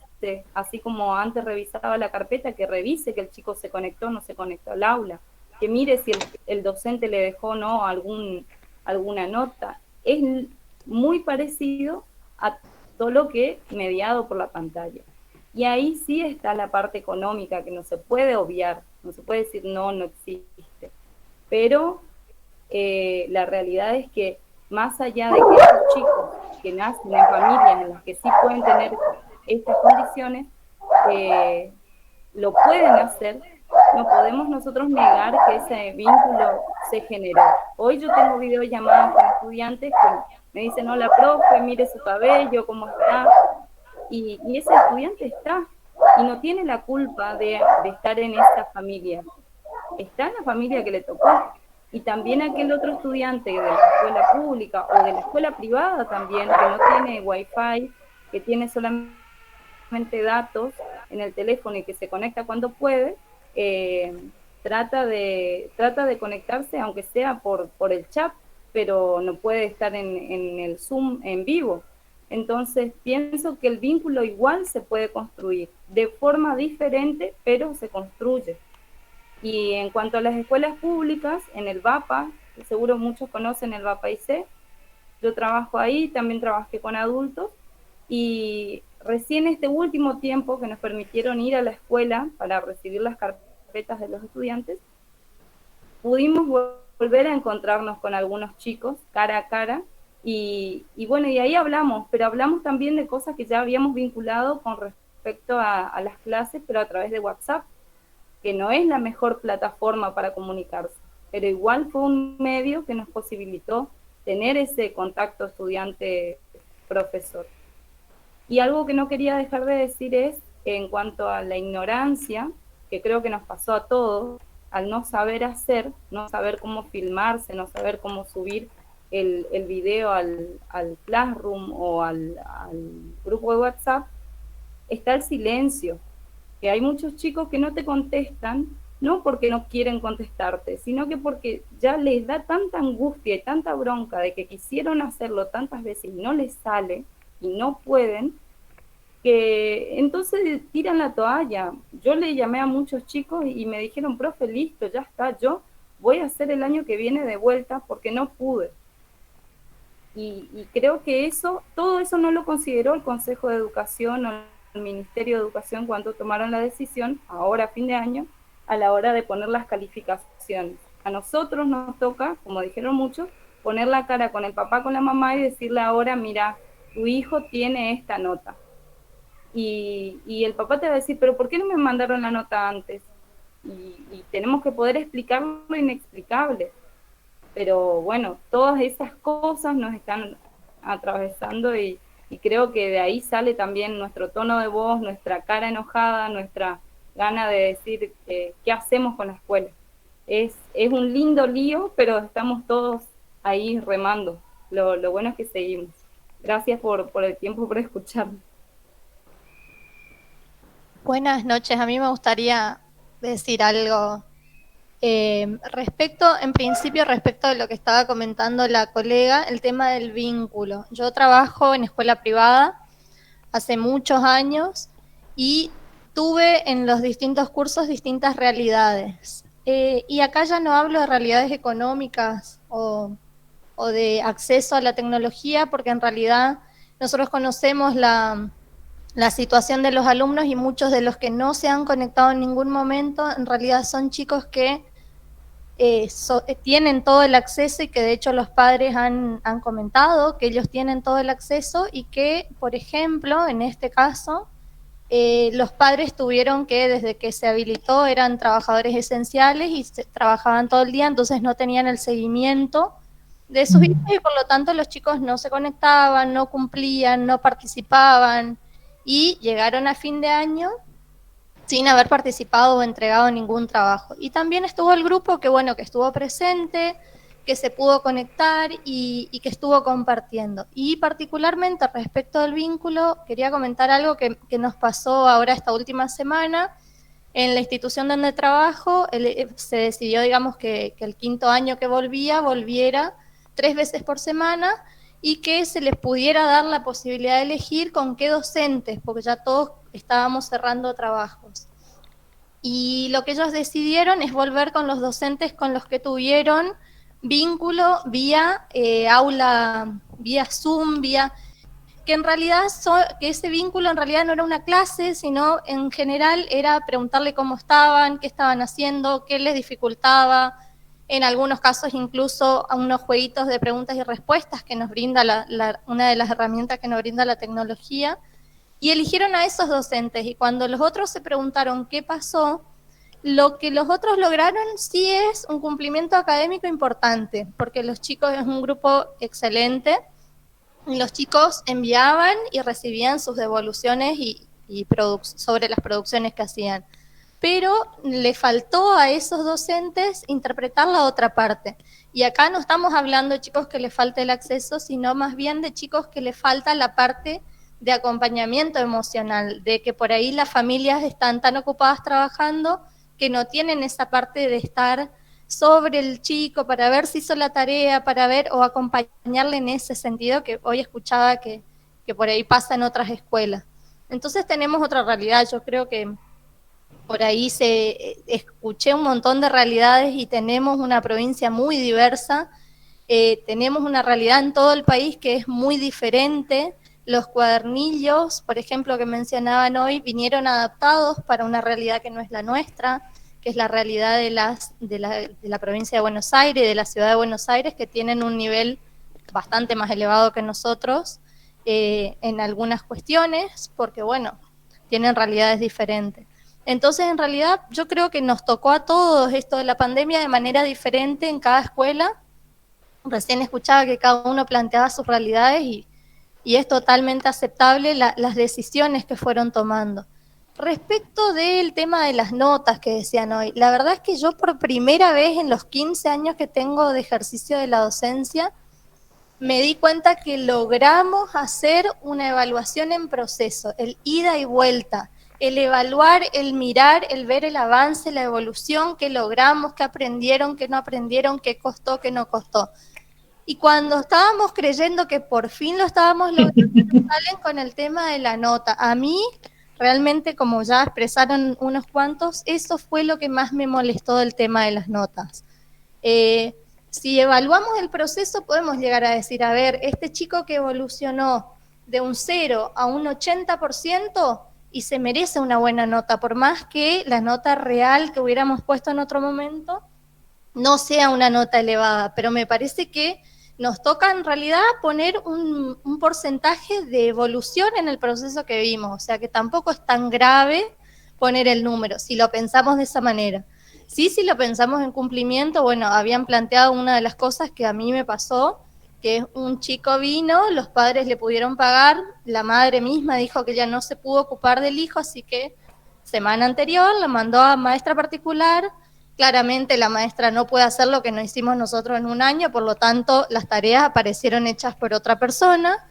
S15: así como antes revisaba la carpeta, que revise que el chico se conectó o no se conectó al aula, que mire si el docente le dejó o no alguna nota. Es muy parecido a todo lo que mediado por la pantalla. Y ahí sí está la parte económica que no se puede obviar, no se puede decir no existe. Pero la realidad es que más allá de que estos chicos que nacen en familias en las que sí pueden tener estas condiciones, lo pueden hacer, no podemos nosotros negar que ese vínculo se generó. Hoy yo tengo videollamadas con estudiantes que me dicen, hola profe, mire su cabello, cómo está, y ese estudiante está, y no tiene la culpa de estar en esa familia, está en la familia que le tocó. Y también aquel otro estudiante de la escuela pública o de la escuela privada también, que no tiene wifi, que tiene solamente datos en el teléfono y que se conecta cuando puede, trata de conectarse, aunque sea por el chat, pero no puede estar en el Zoom en vivo. Entonces pienso que el vínculo igual se puede construir, de forma diferente, pero se construye. Y en cuanto a las escuelas públicas, en el VAPA, que seguro muchos conocen el VAPA IC, yo trabajo ahí, también trabajé con adultos, y recién este último tiempo que nos permitieron ir a la escuela para recibir las carpetas de los estudiantes, pudimos volver a encontrarnos con algunos chicos cara a cara, y bueno, y ahí hablamos, pero hablamos también de cosas que ya habíamos vinculado con respecto a las clases, pero a través de WhatsApp, que no es la mejor plataforma para comunicarse, pero igual fue un medio que nos posibilitó tener ese contacto estudiante-profesor. Y algo que no quería dejar de decir es, en cuanto a la ignorancia, que creo que nos pasó a todos, al no saber hacer, no saber cómo filmarse, no saber cómo subir el video al Classroom o al grupo de WhatsApp, está el silencio. Que hay muchos chicos que no te contestan, no porque no quieren contestarte, sino que porque ya les da tanta angustia y tanta bronca de que quisieron hacerlo tantas veces y no les sale y no pueden, que entonces tiran la toalla. Yo le llamé a muchos chicos y me dijeron, profe, listo, ya está, yo voy a hacer el año que viene de vuelta porque no pude. Y creo que todo eso no lo consideró el Consejo de Educación o el Ministerio de Educación cuando tomaron la decisión, ahora a fin de año, a la hora de poner las calificaciones. A nosotros nos toca, como dijeron muchos, poner la cara con el papá, con la mamá y decirle ahora, mira, tu hijo tiene esta nota. Y el papá te va a decir, pero ¿por qué no me mandaron la nota antes? Y tenemos que poder explicar lo inexplicable. pero bueno, todas esas cosas nos están atravesando y creo que de ahí sale también nuestro tono de voz, nuestra cara enojada, nuestra gana de decir qué hacemos con la escuela. Es un lindo lío, pero estamos todos ahí remando. Lo bueno es que seguimos. Gracias por el tiempo, por escucharme.
S16: Buenas noches, a mí me gustaría decir algo respecto de lo que estaba comentando la colega, el tema del vínculo. Yo trabajo en escuela privada hace muchos años y tuve en los distintos cursos distintas realidades. Y acá ya no hablo de realidades económicas o de acceso a la tecnología, porque en realidad nosotros conocemos la situación de los alumnos y muchos de los que no se han conectado en ningún momento, en realidad son chicos que tienen todo el acceso y que de hecho los padres han comentado que ellos tienen todo el acceso y que, por ejemplo, en este caso, los padres tuvieron que, desde que se habilitó, eran trabajadores esenciales y trabajaban todo el día, entonces no tenían el seguimiento de sus hijos y por lo tanto los chicos no se conectaban, no cumplían, no participaban y llegaron a fin de año sin haber participado o entregado ningún trabajo. Y también estuvo el grupo que, bueno, que estuvo presente, que se pudo conectar y que estuvo compartiendo. Y particularmente respecto del vínculo, quería comentar algo que nos pasó ahora esta última semana. En la institución donde trabajo, se decidió, digamos, que el quinto año que volviera 3 veces por semana y que se les pudiera dar la posibilidad de elegir con qué docentes, porque ya todos estábamos cerrando trabajos. Y lo que ellos decidieron es volver con los docentes con los que tuvieron vínculo vía aula, vía Zoom, que en realidad que ese vínculo en realidad no era una clase, sino en general era preguntarle cómo estaban, qué estaban haciendo, qué les dificultaba, en algunos casos incluso a unos jueguitos de preguntas y respuestas que nos brinda una de las herramientas que nos brinda la tecnología, y eligieron a esos docentes, y cuando los otros se preguntaron qué pasó, lo que los otros lograron sí es un cumplimiento académico importante, porque los chicos es un grupo excelente, y los chicos enviaban y recibían sus devoluciones sobre las producciones que hacían. Pero le faltó a esos docentes interpretar la otra parte. Y acá no estamos hablando de chicos que les falte el acceso, sino más bien de chicos que les falta la parte de acompañamiento emocional, de que por ahí las familias están tan ocupadas trabajando que no tienen esa parte de estar sobre el chico para ver si hizo la tarea, para ver o acompañarle en ese sentido que hoy escuchaba que por ahí pasa en otras escuelas. Entonces tenemos otra realidad. Yo creo que por ahí escuché un montón de realidades y tenemos una provincia muy diversa, tenemos una realidad en todo el país que es muy diferente. Los cuadernillos, por ejemplo, que mencionaban hoy, vinieron adaptados para una realidad que no es la nuestra, que es la realidad de la provincia de Buenos Aires y de la ciudad de Buenos Aires, que tienen un nivel bastante más elevado que nosotros en algunas cuestiones, porque, bueno, tienen realidades diferentes. Entonces, en realidad, yo creo que nos tocó a todos esto de la pandemia de manera diferente en cada escuela. Recién escuchaba que cada uno planteaba sus realidades y es totalmente aceptable las decisiones que fueron tomando. Respecto del tema de las notas que decían hoy, la verdad es que yo por primera vez en los 15 años que tengo de ejercicio de la docencia, me di cuenta que logramos hacer una evaluación en proceso, el ida y vuelta, el evaluar, el mirar, el ver el avance, la evolución, qué logramos, qué aprendieron, qué no aprendieron, qué costó, qué no costó. Y cuando estábamos creyendo que por fin lo estábamos logrando, salen con el tema de la nota. A mí, realmente, como ya expresaron unos cuantos, eso fue lo que más me molestó del tema de las notas. Si evaluamos el proceso, podemos llegar a decir, a ver, este chico que evolucionó de un 0 a un 80% y se merece una buena nota, por más que la nota real que hubiéramos puesto en otro momento no sea una nota elevada, pero me parece que nos toca en realidad poner un porcentaje de evolución en el proceso que vimos, o sea que tampoco es tan grave poner el número, si lo pensamos de esa manera. Sí, si lo pensamos en cumplimiento, bueno, habían planteado una de las cosas que a mí me pasó, que es un chico vino, los padres le pudieron pagar, la madre misma dijo que ya no se pudo ocupar del hijo, así que semana anterior la mandó a maestra particular. Claramente la maestra no puede hacer lo que no hicimos nosotros en un año, por lo tanto las tareas aparecieron hechas por otra persona,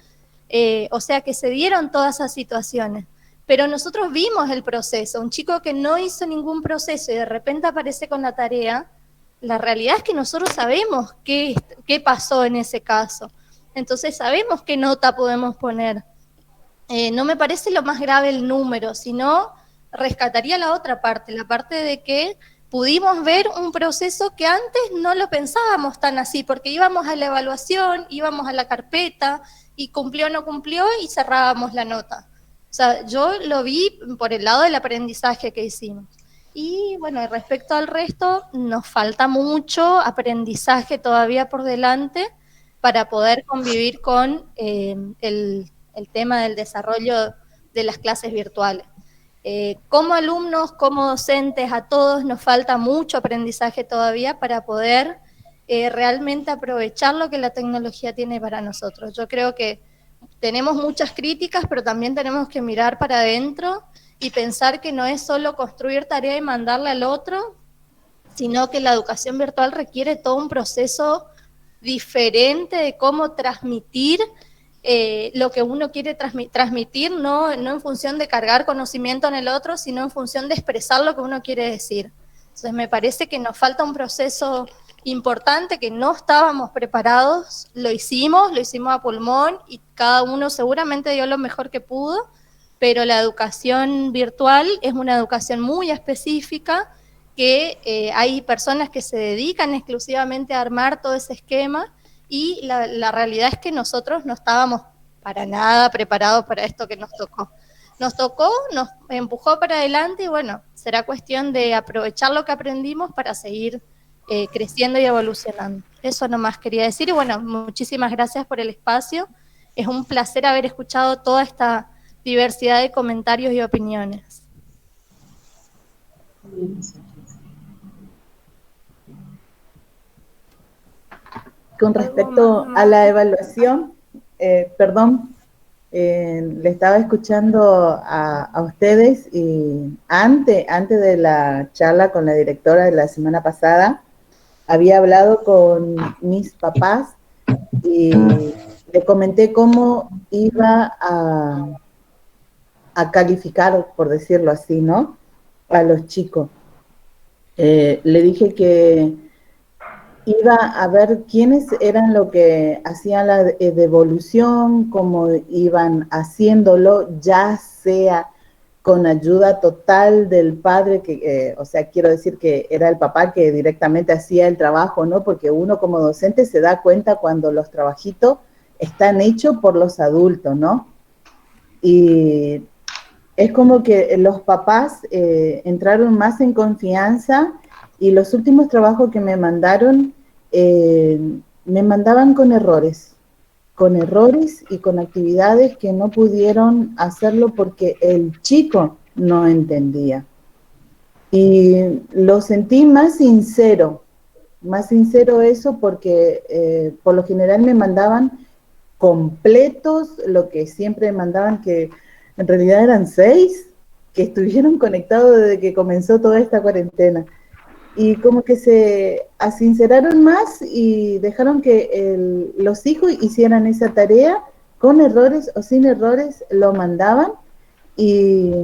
S16: o sea que se dieron todas esas situaciones. Pero nosotros vimos el proceso, un chico que no hizo ningún proceso y de repente aparece con la tarea, la realidad es que nosotros sabemos qué pasó en ese caso, entonces sabemos qué nota podemos poner. No me parece lo más grave el número, sino rescataría la otra parte, la parte de que pudimos ver un proceso que antes no lo pensábamos tan así, porque íbamos a la evaluación, íbamos a la carpeta, y cumplió o no cumplió, y cerrábamos la nota. O sea, yo lo vi por el lado del aprendizaje que hicimos. Y bueno, respecto al resto, nos falta mucho aprendizaje todavía por delante para poder convivir con el tema del desarrollo de las clases virtuales. Como alumnos, como docentes, a todos nos falta mucho aprendizaje todavía para poder realmente aprovechar lo que la tecnología tiene para nosotros. Yo creo que tenemos muchas críticas, pero también tenemos que mirar para adentro y pensar que no es solo construir tarea y mandarla al otro, sino que la educación virtual requiere todo un proceso diferente de cómo transmitir lo que uno quiere transmitir, no en función de cargar conocimiento en el otro, sino en función de expresar lo que uno quiere decir. Entonces me parece que nos falta un proceso importante, que no estábamos preparados, lo hicimos a pulmón y cada uno seguramente dio lo mejor que pudo, pero la educación virtual es una educación muy específica, que hay personas que se dedican exclusivamente a armar todo ese esquema, y la realidad es que nosotros no estábamos para nada preparados para esto que nos tocó. Nos empujó para adelante y bueno, será cuestión de aprovechar lo que aprendimos para seguir creciendo y evolucionando. Eso nomás quería decir y bueno, muchísimas gracias por el espacio. Es un placer haber escuchado toda esta diversidad de comentarios y opiniones.
S10: Con respecto a la evaluación, le estaba escuchando a ustedes y antes de la charla con la directora de la semana pasada, había hablado con mis papás y le comenté cómo iba a calificar, por decirlo así, ¿no?, a los chicos. Le dije que iba a ver quiénes eran lo que hacían la devolución, cómo iban haciéndolo, ya sea con ayuda total del padre, que, o sea, quiero decir que era el papá que directamente hacía el trabajo, ¿no? Porque uno como docente se da cuenta cuando los trabajitos están hechos por los adultos, ¿no? Y es como que los papás entraron más en confianza y los últimos trabajos que me mandaron, me mandaban con errores y con actividades que no pudieron hacerlo porque el chico no entendía. Y lo sentí más sincero eso porque por lo general me mandaban completos, lo que siempre me mandaban, que en realidad eran 6, que estuvieron conectados desde que comenzó toda esta cuarentena. Y como que se asinceraron más y dejaron que los hijos hicieran esa tarea, con errores o sin errores, lo mandaban, y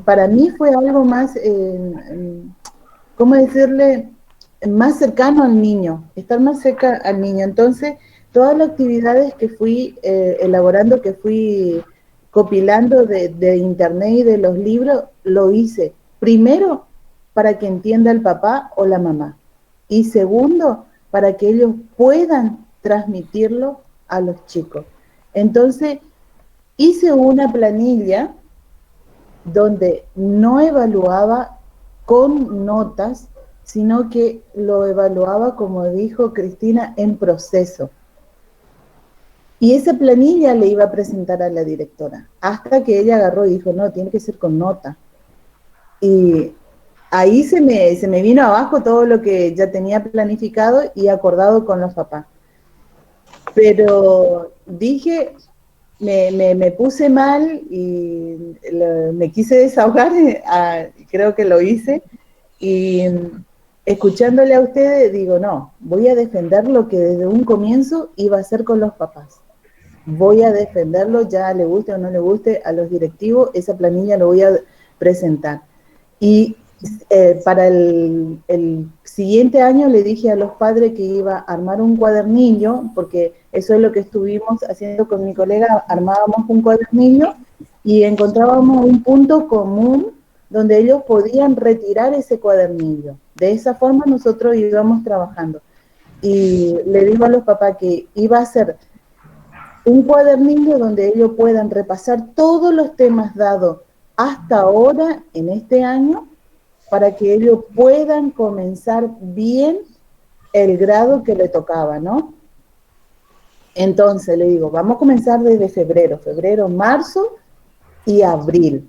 S10: para mí fue algo más, ¿cómo decirle?, más cercano al niño, estar más cerca al niño. Entonces, todas las actividades que fui elaborando, que fui compilando de internet y de los libros, lo hice primero para que entienda el papá o la mamá, y segundo, para que ellos puedan transmitirlo a los chicos. Entonces, hice una planilla donde no evaluaba con notas, sino que lo evaluaba, como dijo Cristina, en proceso. Y esa planilla le iba a presentar a la directora, hasta que ella agarró y dijo, no, tiene que ser con nota. Y ahí se me vino abajo todo lo que ya tenía planificado y acordado con los papás. Pero dije, me puse mal y me quise desahogar, creo que lo hice, y escuchándole a ustedes digo, no, voy a defender lo que desde un comienzo iba a hacer con los papás. Voy a defenderlo, ya le guste o no le guste a los directivos, esa planilla lo voy a presentar. Y para el siguiente año le dije a los padres que iba a armar un cuadernillo, porque eso es lo que estuvimos haciendo con mi colega, armábamos un cuadernillo y encontrábamos un punto común donde ellos podían retirar ese cuadernillo. De esa forma nosotros íbamos trabajando. Y le digo a los papás que iba a ser un cuadernillo donde ellos puedan repasar todos los temas dados hasta ahora en este año para que ellos puedan comenzar bien el grado que le tocaba, ¿no? Entonces le digo, vamos a comenzar desde febrero, marzo y abril.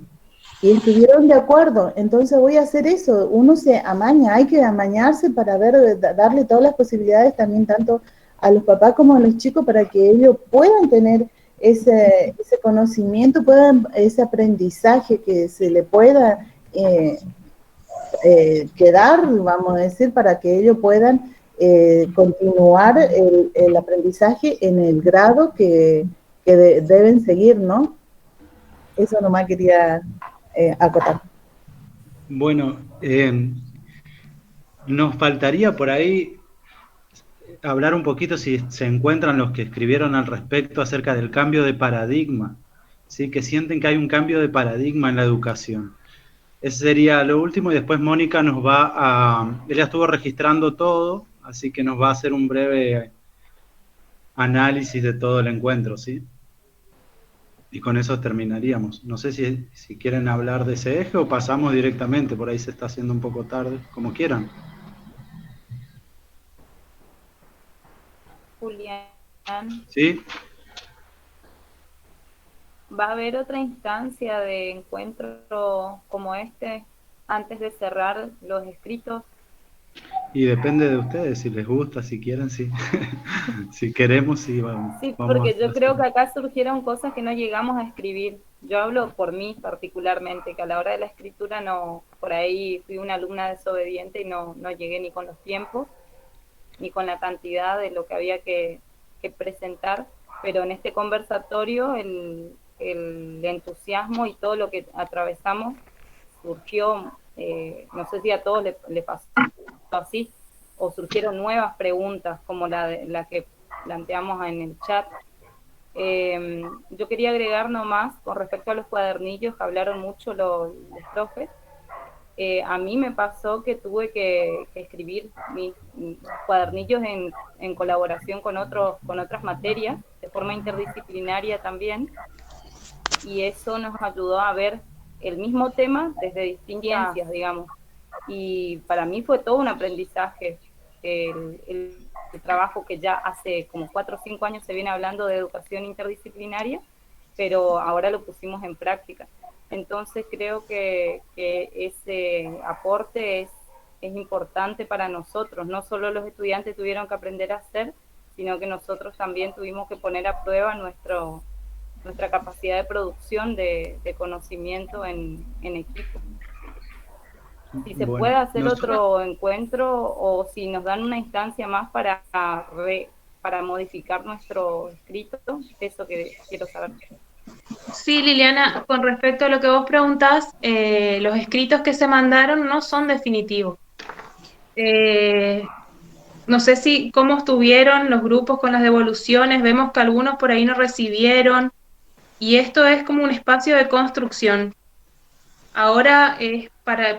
S10: Y estuvieron de acuerdo, entonces voy a hacer eso. Uno se amaña, hay que amañarse para darle todas las posibilidades también tanto a los papás como a los chicos para que ellos puedan tener ese conocimiento, ese aprendizaje que se le pueda quedar, vamos a decir, para que ellos puedan continuar el aprendizaje en el grado que deben seguir, ¿no? Eso nomás quería acotar.
S2: Bueno, nos faltaría por ahí hablar un poquito si se encuentran los que escribieron al respecto acerca del cambio de paradigma, ¿sí? Que sienten que hay un cambio de paradigma en la educación. Ese sería lo último y después Mónica ella estuvo registrando todo, así que nos va a hacer un breve análisis de todo el encuentro, ¿sí? Y con eso terminaríamos. No sé si quieren hablar de ese eje o pasamos directamente, por ahí se está haciendo un poco tarde, como quieran.
S15: Julián,
S2: ¿Sí?
S15: ¿va a haber otra instancia de encuentro como este antes de cerrar los escritos?
S2: Y depende de ustedes, si les gusta, si quieren, sí. Si queremos, sí, vamos.
S15: Sí, porque yo creo que acá surgieron cosas que no llegamos a escribir. Yo hablo por mí particularmente, que a la hora de la escritura no, por ahí fui una alumna desobediente y no llegué ni con los tiempos, ni con la cantidad de lo que había que presentar, pero en este conversatorio el entusiasmo y todo lo que atravesamos surgió, no sé si a todos le pasó así, o surgieron nuevas preguntas como la que planteamos en el chat. Yo quería agregar nomás con respecto a los cuadernillos que hablaron mucho los profes. A mí me pasó que tuve que escribir mis cuadernillos en colaboración con otras materias, de forma interdisciplinaria también, y eso nos ayudó a ver el mismo tema desde distintas ciencias, digamos. Y para mí fue todo un aprendizaje. El trabajo que ya hace como 4 o 5 años se viene hablando de educación interdisciplinaria, pero ahora lo pusimos en práctica. Entonces creo que ese aporte es importante para nosotros. No solo los estudiantes tuvieron que aprender a hacer, sino que nosotros también tuvimos que poner a prueba nuestra capacidad de producción de conocimiento en equipo. Si se puede hacer otro encuentro o si nos dan una instancia más para modificar nuestro escrito, eso que quiero saber.
S1: Sí, Liliana, con respecto a lo que vos preguntás, los escritos que se mandaron no son definitivos. No sé cómo estuvieron los grupos con las devoluciones, vemos que algunos por ahí no recibieron, y esto es como un espacio de construcción. Ahora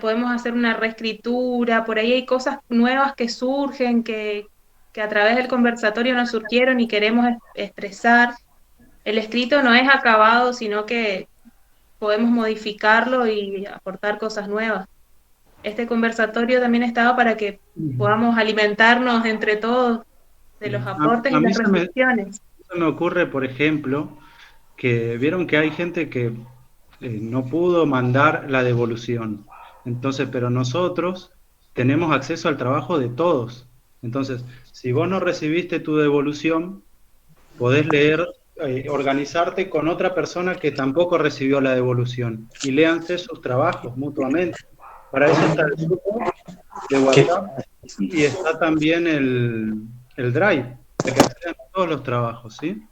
S1: podemos hacer una reescritura, por ahí hay cosas nuevas que surgen, que a través del conversatorio nos surgieron y queremos expresar. El escrito no es acabado, sino que podemos modificarlo y aportar cosas nuevas. Este conversatorio también estaba para que podamos alimentarnos entre todos de los aportes y las reflexiones.
S2: Se me ocurre, por ejemplo, que vieron que hay gente que no pudo mandar la devolución. Entonces, pero nosotros tenemos acceso al trabajo de todos. Entonces, si vos no recibiste tu devolución, podés leer, organizarte con otra persona que tampoco recibió la devolución y léanse sus trabajos mutuamente. Para eso está el grupo de WhatsApp y está también el Drive, para que accedan a todos los trabajos, ¿sí?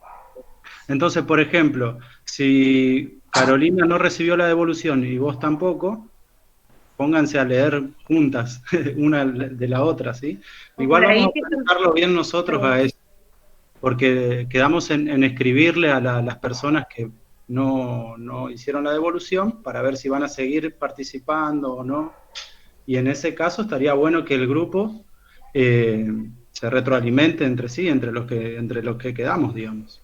S2: Entonces, por ejemplo, si Carolina no recibió la devolución y vos tampoco, pónganse a leer juntas, una de la otra, ¿sí? Igual vamos a pensarlo bien nosotros a eso, porque quedamos en escribirle a las personas que no hicieron la devolución para ver si van a seguir participando o no. Y en ese caso estaría bueno que el grupo se retroalimente entre sí, entre los que quedamos, digamos.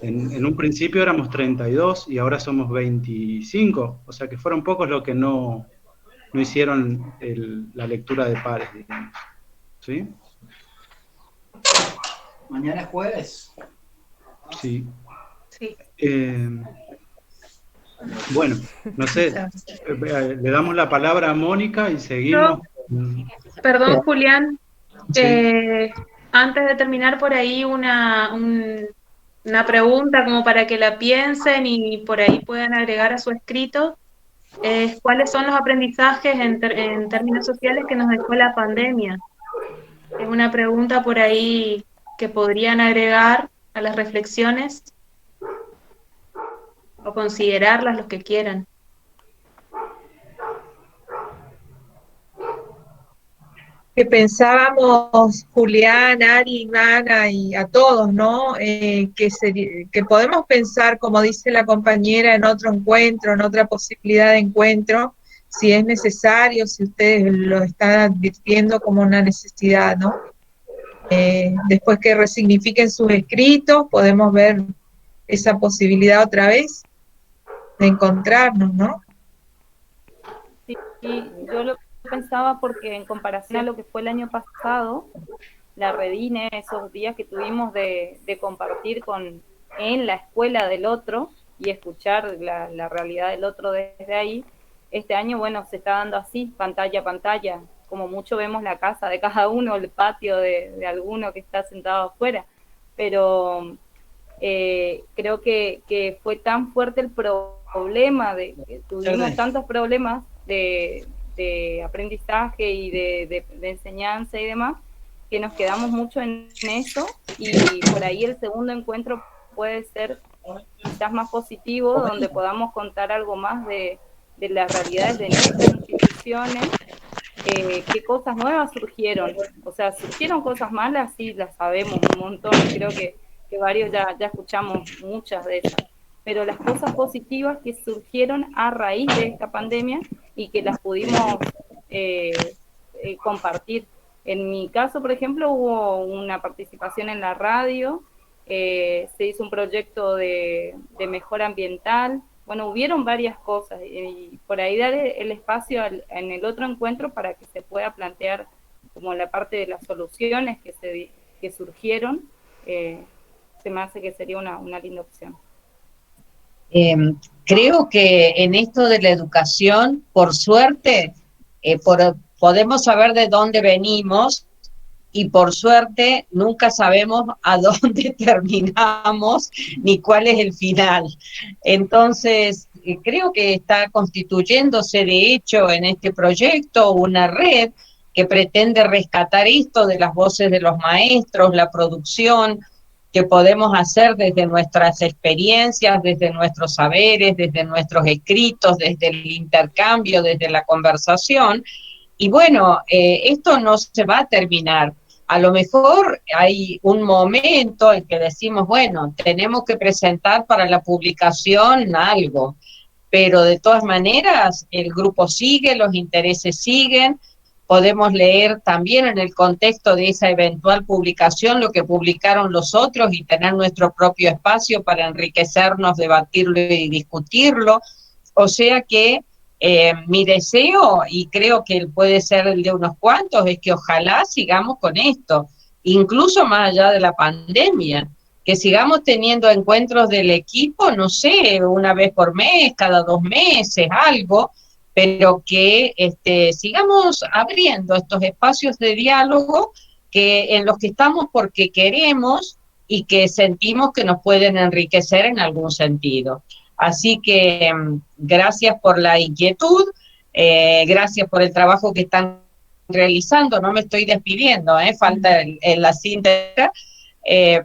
S2: En un principio éramos 32 y ahora somos 25, o sea que fueron pocos los que no hicieron la lectura de pares, digamos. ¿Sí?
S17: Mañana es jueves.
S2: Sí.
S1: Sí.
S2: Bueno, no sé, le damos la palabra a Mónica y seguimos.
S1: Perdón, Julián.
S2: Sí.
S1: Antes de terminar por ahí una pregunta como para que la piensen y por ahí puedan agregar a su escrito. ¿Cuáles son los aprendizajes en términos sociales que nos dejó la pandemia? Es una pregunta por ahí que podrían agregar a las reflexiones o considerarlas los que quieran.
S18: Que pensábamos, Julián, Ari, Mana y a todos, ¿no? Que podemos pensar, como dice la compañera, en otro encuentro, en otra posibilidad de encuentro, si es necesario, si ustedes lo están advirtiendo como una necesidad, ¿no? Después que resignifiquen sus escritos, podemos ver esa posibilidad otra vez de encontrarnos, ¿no?
S15: Sí, yo lo pensaba porque en comparación a lo que fue el año pasado, la Redine, esos días que tuvimos de compartir en la escuela del otro y escuchar la realidad del otro desde ahí, este año, bueno, se está dando así, pantalla a pantalla, como mucho vemos la casa de cada uno, el patio de alguno que está sentado afuera, pero creo que fue tan fuerte el problema, tuvimos tantos problemas de aprendizaje y de enseñanza y demás, que nos quedamos mucho en eso, y por ahí el segundo encuentro puede ser quizás más positivo, donde podamos contar algo más de las realidades de nuestras instituciones, qué cosas nuevas surgieron, o sea, surgieron cosas malas, sí, las sabemos un montón, creo que varios ya escuchamos muchas de esas, pero las cosas positivas que surgieron a raíz de esta pandemia y que las pudimos compartir. En mi caso, por ejemplo, hubo una participación en la radio, se hizo un proyecto de mejora ambiental, bueno, hubieron varias cosas, y por ahí dar el espacio en el otro encuentro para que se pueda plantear como la parte de las soluciones que surgieron, se me hace que sería una linda opción.
S6: Creo que en esto de la educación, por suerte, podemos saber de dónde venimos y por suerte nunca sabemos a dónde terminamos ni cuál es el final. Entonces, creo que está constituyéndose de hecho en este proyecto una red que pretende rescatar esto de las voces de los maestros, la producción que podemos hacer desde nuestras experiencias, desde nuestros saberes, desde nuestros escritos, desde el intercambio, desde la conversación. Y bueno, esto no se va a terminar. A lo mejor hay un momento en que decimos, bueno, tenemos que presentar para la publicación algo, pero de todas maneras el grupo sigue, los intereses siguen. Podemos leer también en el contexto de esa eventual publicación lo que publicaron los otros y tener nuestro propio espacio para enriquecernos, debatirlo y discutirlo. O sea que mi deseo, y creo que puede ser el de unos cuantos, es que ojalá sigamos con esto, incluso más allá de la pandemia, que sigamos teniendo encuentros del equipo, no sé, una vez por mes, cada 2 meses, algo, pero que sigamos abriendo estos espacios de diálogo en los que estamos porque queremos y que sentimos que nos pueden enriquecer en algún sentido. Así que gracias por la inquietud, gracias por el trabajo que están realizando, no me estoy despidiendo, falta la síntesis,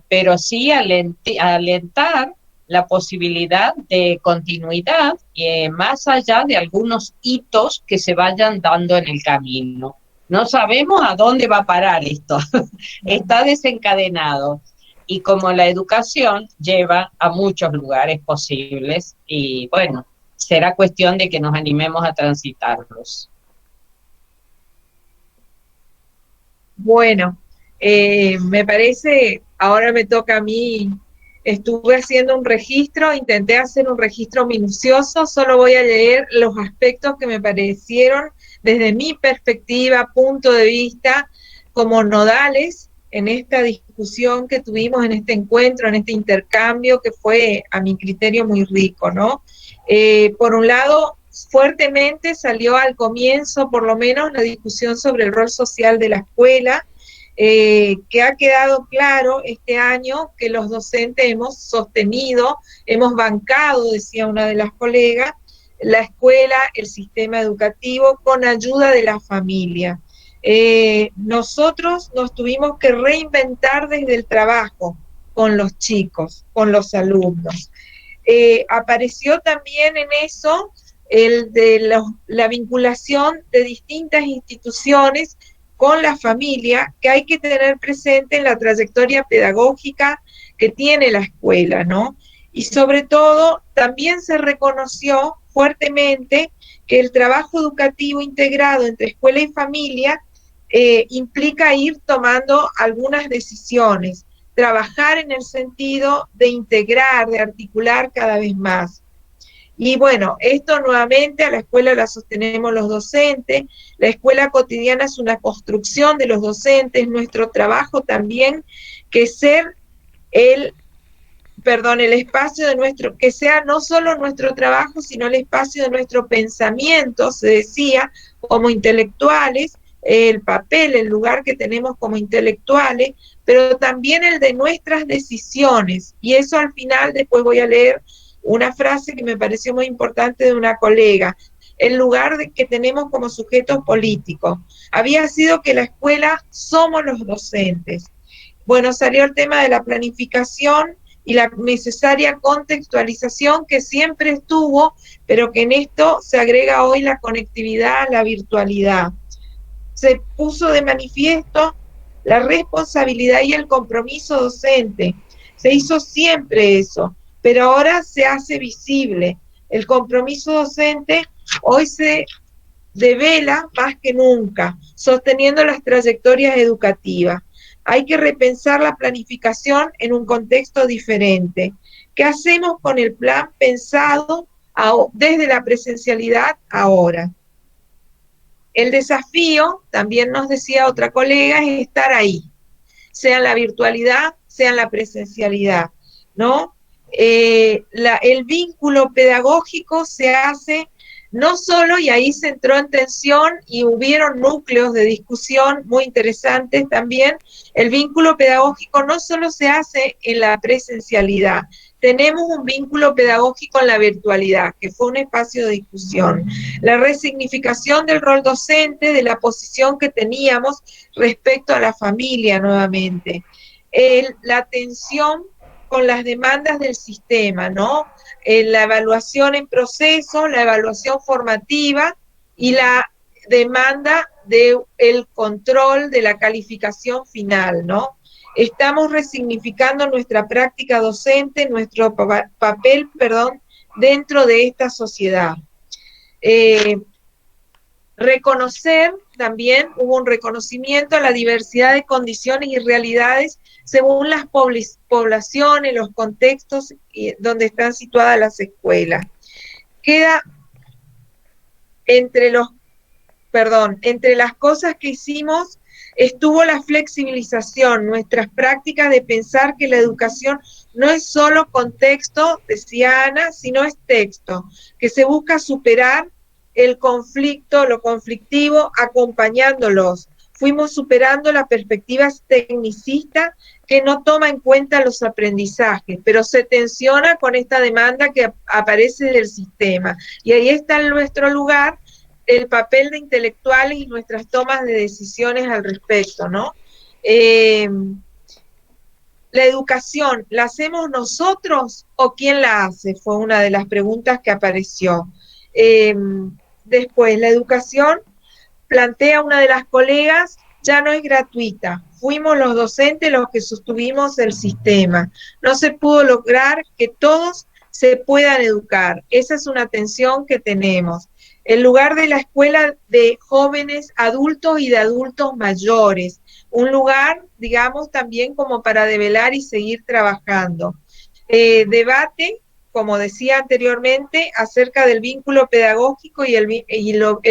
S6: pero sí alentar la posibilidad de continuidad más allá de algunos hitos que se vayan dando en el camino. No sabemos a dónde va a parar esto, está desencadenado. Y como la educación lleva a muchos lugares posibles, y bueno, será cuestión de que nos animemos a transitarlos.
S18: Bueno, me parece, ahora me toca a mí, estuve haciendo un registro, intenté hacer un registro minucioso, solo voy a leer los aspectos que me parecieron desde mi perspectiva, punto de vista, como nodales en esta discusión que tuvimos, en este encuentro, en este intercambio que fue a mi criterio muy rico, ¿no? Por un lado, fuertemente salió al comienzo, por lo menos, la discusión sobre el rol social de la escuela, que ha quedado claro este año que los docentes hemos sostenido, hemos bancado, decía una de las colegas, la escuela, el sistema educativo, con ayuda de la familia. Nosotros nos tuvimos que reinventar desde el trabajo con los chicos, con los alumnos. Apareció también en eso el de la vinculación de distintas instituciones con la familia, que hay que tener presente en la trayectoria pedagógica que tiene la escuela, ¿no? Y sobre todo, también se reconoció fuertemente que el trabajo educativo integrado entre escuela y familia implica ir tomando algunas decisiones, trabajar en el sentido de integrar, de articular cada vez más. Y bueno, esto nuevamente a la escuela la sostenemos los docentes, la escuela cotidiana es una construcción de los docentes, nuestro trabajo también, que ser el espacio de nuestro, que sea no solo nuestro trabajo, sino el espacio de nuestro pensamiento, se decía, como intelectuales, el papel, el lugar que tenemos como intelectuales, pero también el de nuestras decisiones, y eso al final después voy a leer una frase que me pareció muy importante de una colega, el lugar que tenemos como sujetos políticos. Había sido que la escuela somos los docentes. Bueno, salió el tema de la planificación y la necesaria contextualización que siempre estuvo, pero que en esto se agrega hoy la conectividad, la virtualidad. Se puso de manifiesto la responsabilidad y el compromiso docente. Se hizo siempre eso, pero ahora se hace visible. El compromiso docente hoy se devela más que nunca, sosteniendo las trayectorias educativas. Hay que repensar la planificación en un contexto diferente. ¿Qué hacemos con el plan pensado desde la presencialidad ahora? El desafío, también nos decía otra colega, es estar ahí, sea en la virtualidad, sea en la presencialidad, ¿no? El vínculo pedagógico se hace no solo, y ahí se entró en tensión y hubieron núcleos de discusión muy interesantes también, el vínculo pedagógico no solo se hace en la presencialidad, tenemos un vínculo pedagógico en la virtualidad, que fue un espacio de discusión. La resignificación del rol docente, de la posición que teníamos respecto a la familia nuevamente. La atención con las demandas del sistema, ¿no? La evaluación en proceso, la evaluación formativa y la demanda del control de la calificación final, ¿no? Estamos resignificando nuestra práctica docente, nuestro papel, dentro de esta sociedad. Reconocer también, hubo un reconocimiento a la diversidad de condiciones y realidades según las poblaciones, los contextos donde están situadas las escuelas. Queda entre las cosas que hicimos estuvo la flexibilización, nuestras prácticas de pensar que la educación no es solo contexto, decía Ana, sino es texto, que se busca superar el conflicto, lo conflictivo, acompañándolos. Fuimos superando la perspectiva tecnicista que no toma en cuenta los aprendizajes, pero se tensiona con esta demanda que aparece del sistema. Y ahí está en nuestro lugar el papel de intelectuales y nuestras tomas de decisiones al respecto, ¿no? ¿La educación la hacemos nosotros o quién la hace? Fue una de las preguntas que apareció. Después, la educación, plantea una de las colegas, ya no es gratuita. Fuimos los docentes los que sostuvimos el sistema. No se pudo lograr que todos se puedan educar. Esa es una tensión que tenemos. El lugar de la escuela de jóvenes adultos y de adultos mayores. Un lugar, digamos, también como para develar y seguir trabajando. Debate, como decía anteriormente, acerca del vínculo pedagógico y el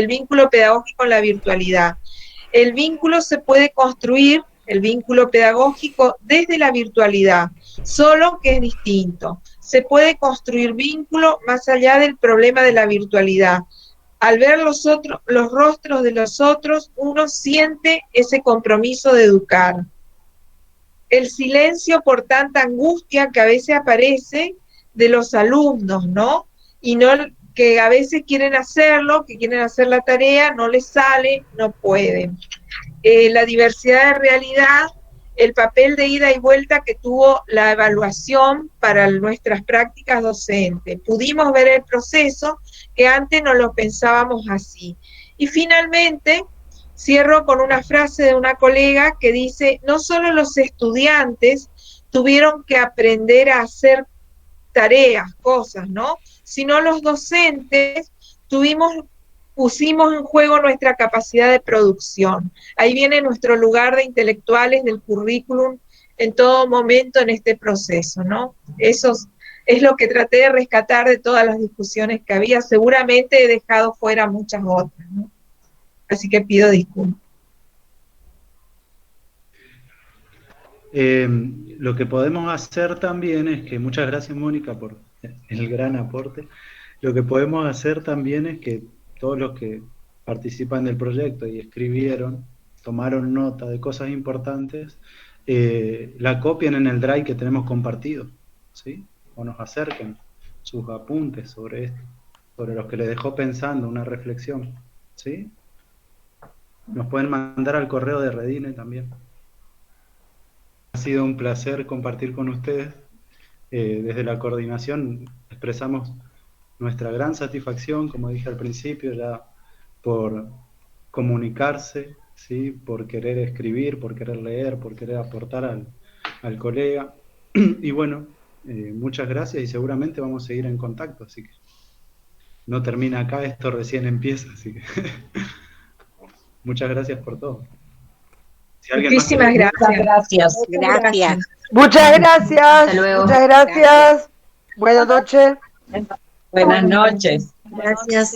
S18: vínculo pedagógico en la virtualidad. El vínculo se puede construir, el vínculo pedagógico, desde la virtualidad, solo que es distinto. Se puede construir vínculo más allá del problema de la virtualidad. Al ver los rostros de los otros, uno siente ese compromiso de educar. El silencio por tanta angustia que a veces aparece de los alumnos, ¿no? Y no que a veces quieren hacerlo, que quieren hacer la tarea, no les sale, no pueden. La diversidad de realidad, el papel de ida y vuelta que tuvo la evaluación para nuestras prácticas docentes. Pudimos ver el proceso que antes no lo pensábamos así. Y finalmente, cierro con una frase de una colega que dice, no solo los estudiantes tuvieron que aprender a hacer tareas, cosas, ¿no? Sino los docentes pusimos en juego nuestra capacidad de producción. Ahí viene nuestro lugar de intelectuales del currículum en todo momento en este proceso, ¿no? Eso es lo que traté de rescatar de todas las discusiones que había. Seguramente he dejado fuera muchas otras, ¿no? Así que pido disculpas.
S2: Lo que podemos hacer también es que, muchas gracias Mónica por el gran aporte, lo que podemos hacer también es que todos los que participan del proyecto y escribieron, tomaron nota de cosas importantes, la copien en el Drive que tenemos compartido, ¿sí? O nos acerquen sus apuntes sobre esto, sobre los que les dejó pensando, una reflexión, ¿sí? Nos pueden mandar al correo de Redine también. Ha sido un placer compartir con ustedes. Desde la coordinación expresamos nuestra gran satisfacción, como dije al principio, ya por comunicarse, ¿sí? Por querer escribir, por querer leer, por querer aportar al colega. Y bueno, muchas gracias y seguramente vamos a seguir en contacto, así que no termina acá, esto recién empieza, así que muchas gracias por todo. Si
S18: Muchísimas gracias.
S6: Gracias.
S9: Muchas gracias.
S7: Hasta luego.
S9: Muchas gracias. Buenas noches.
S6: Buenas noches.
S8: Gracias.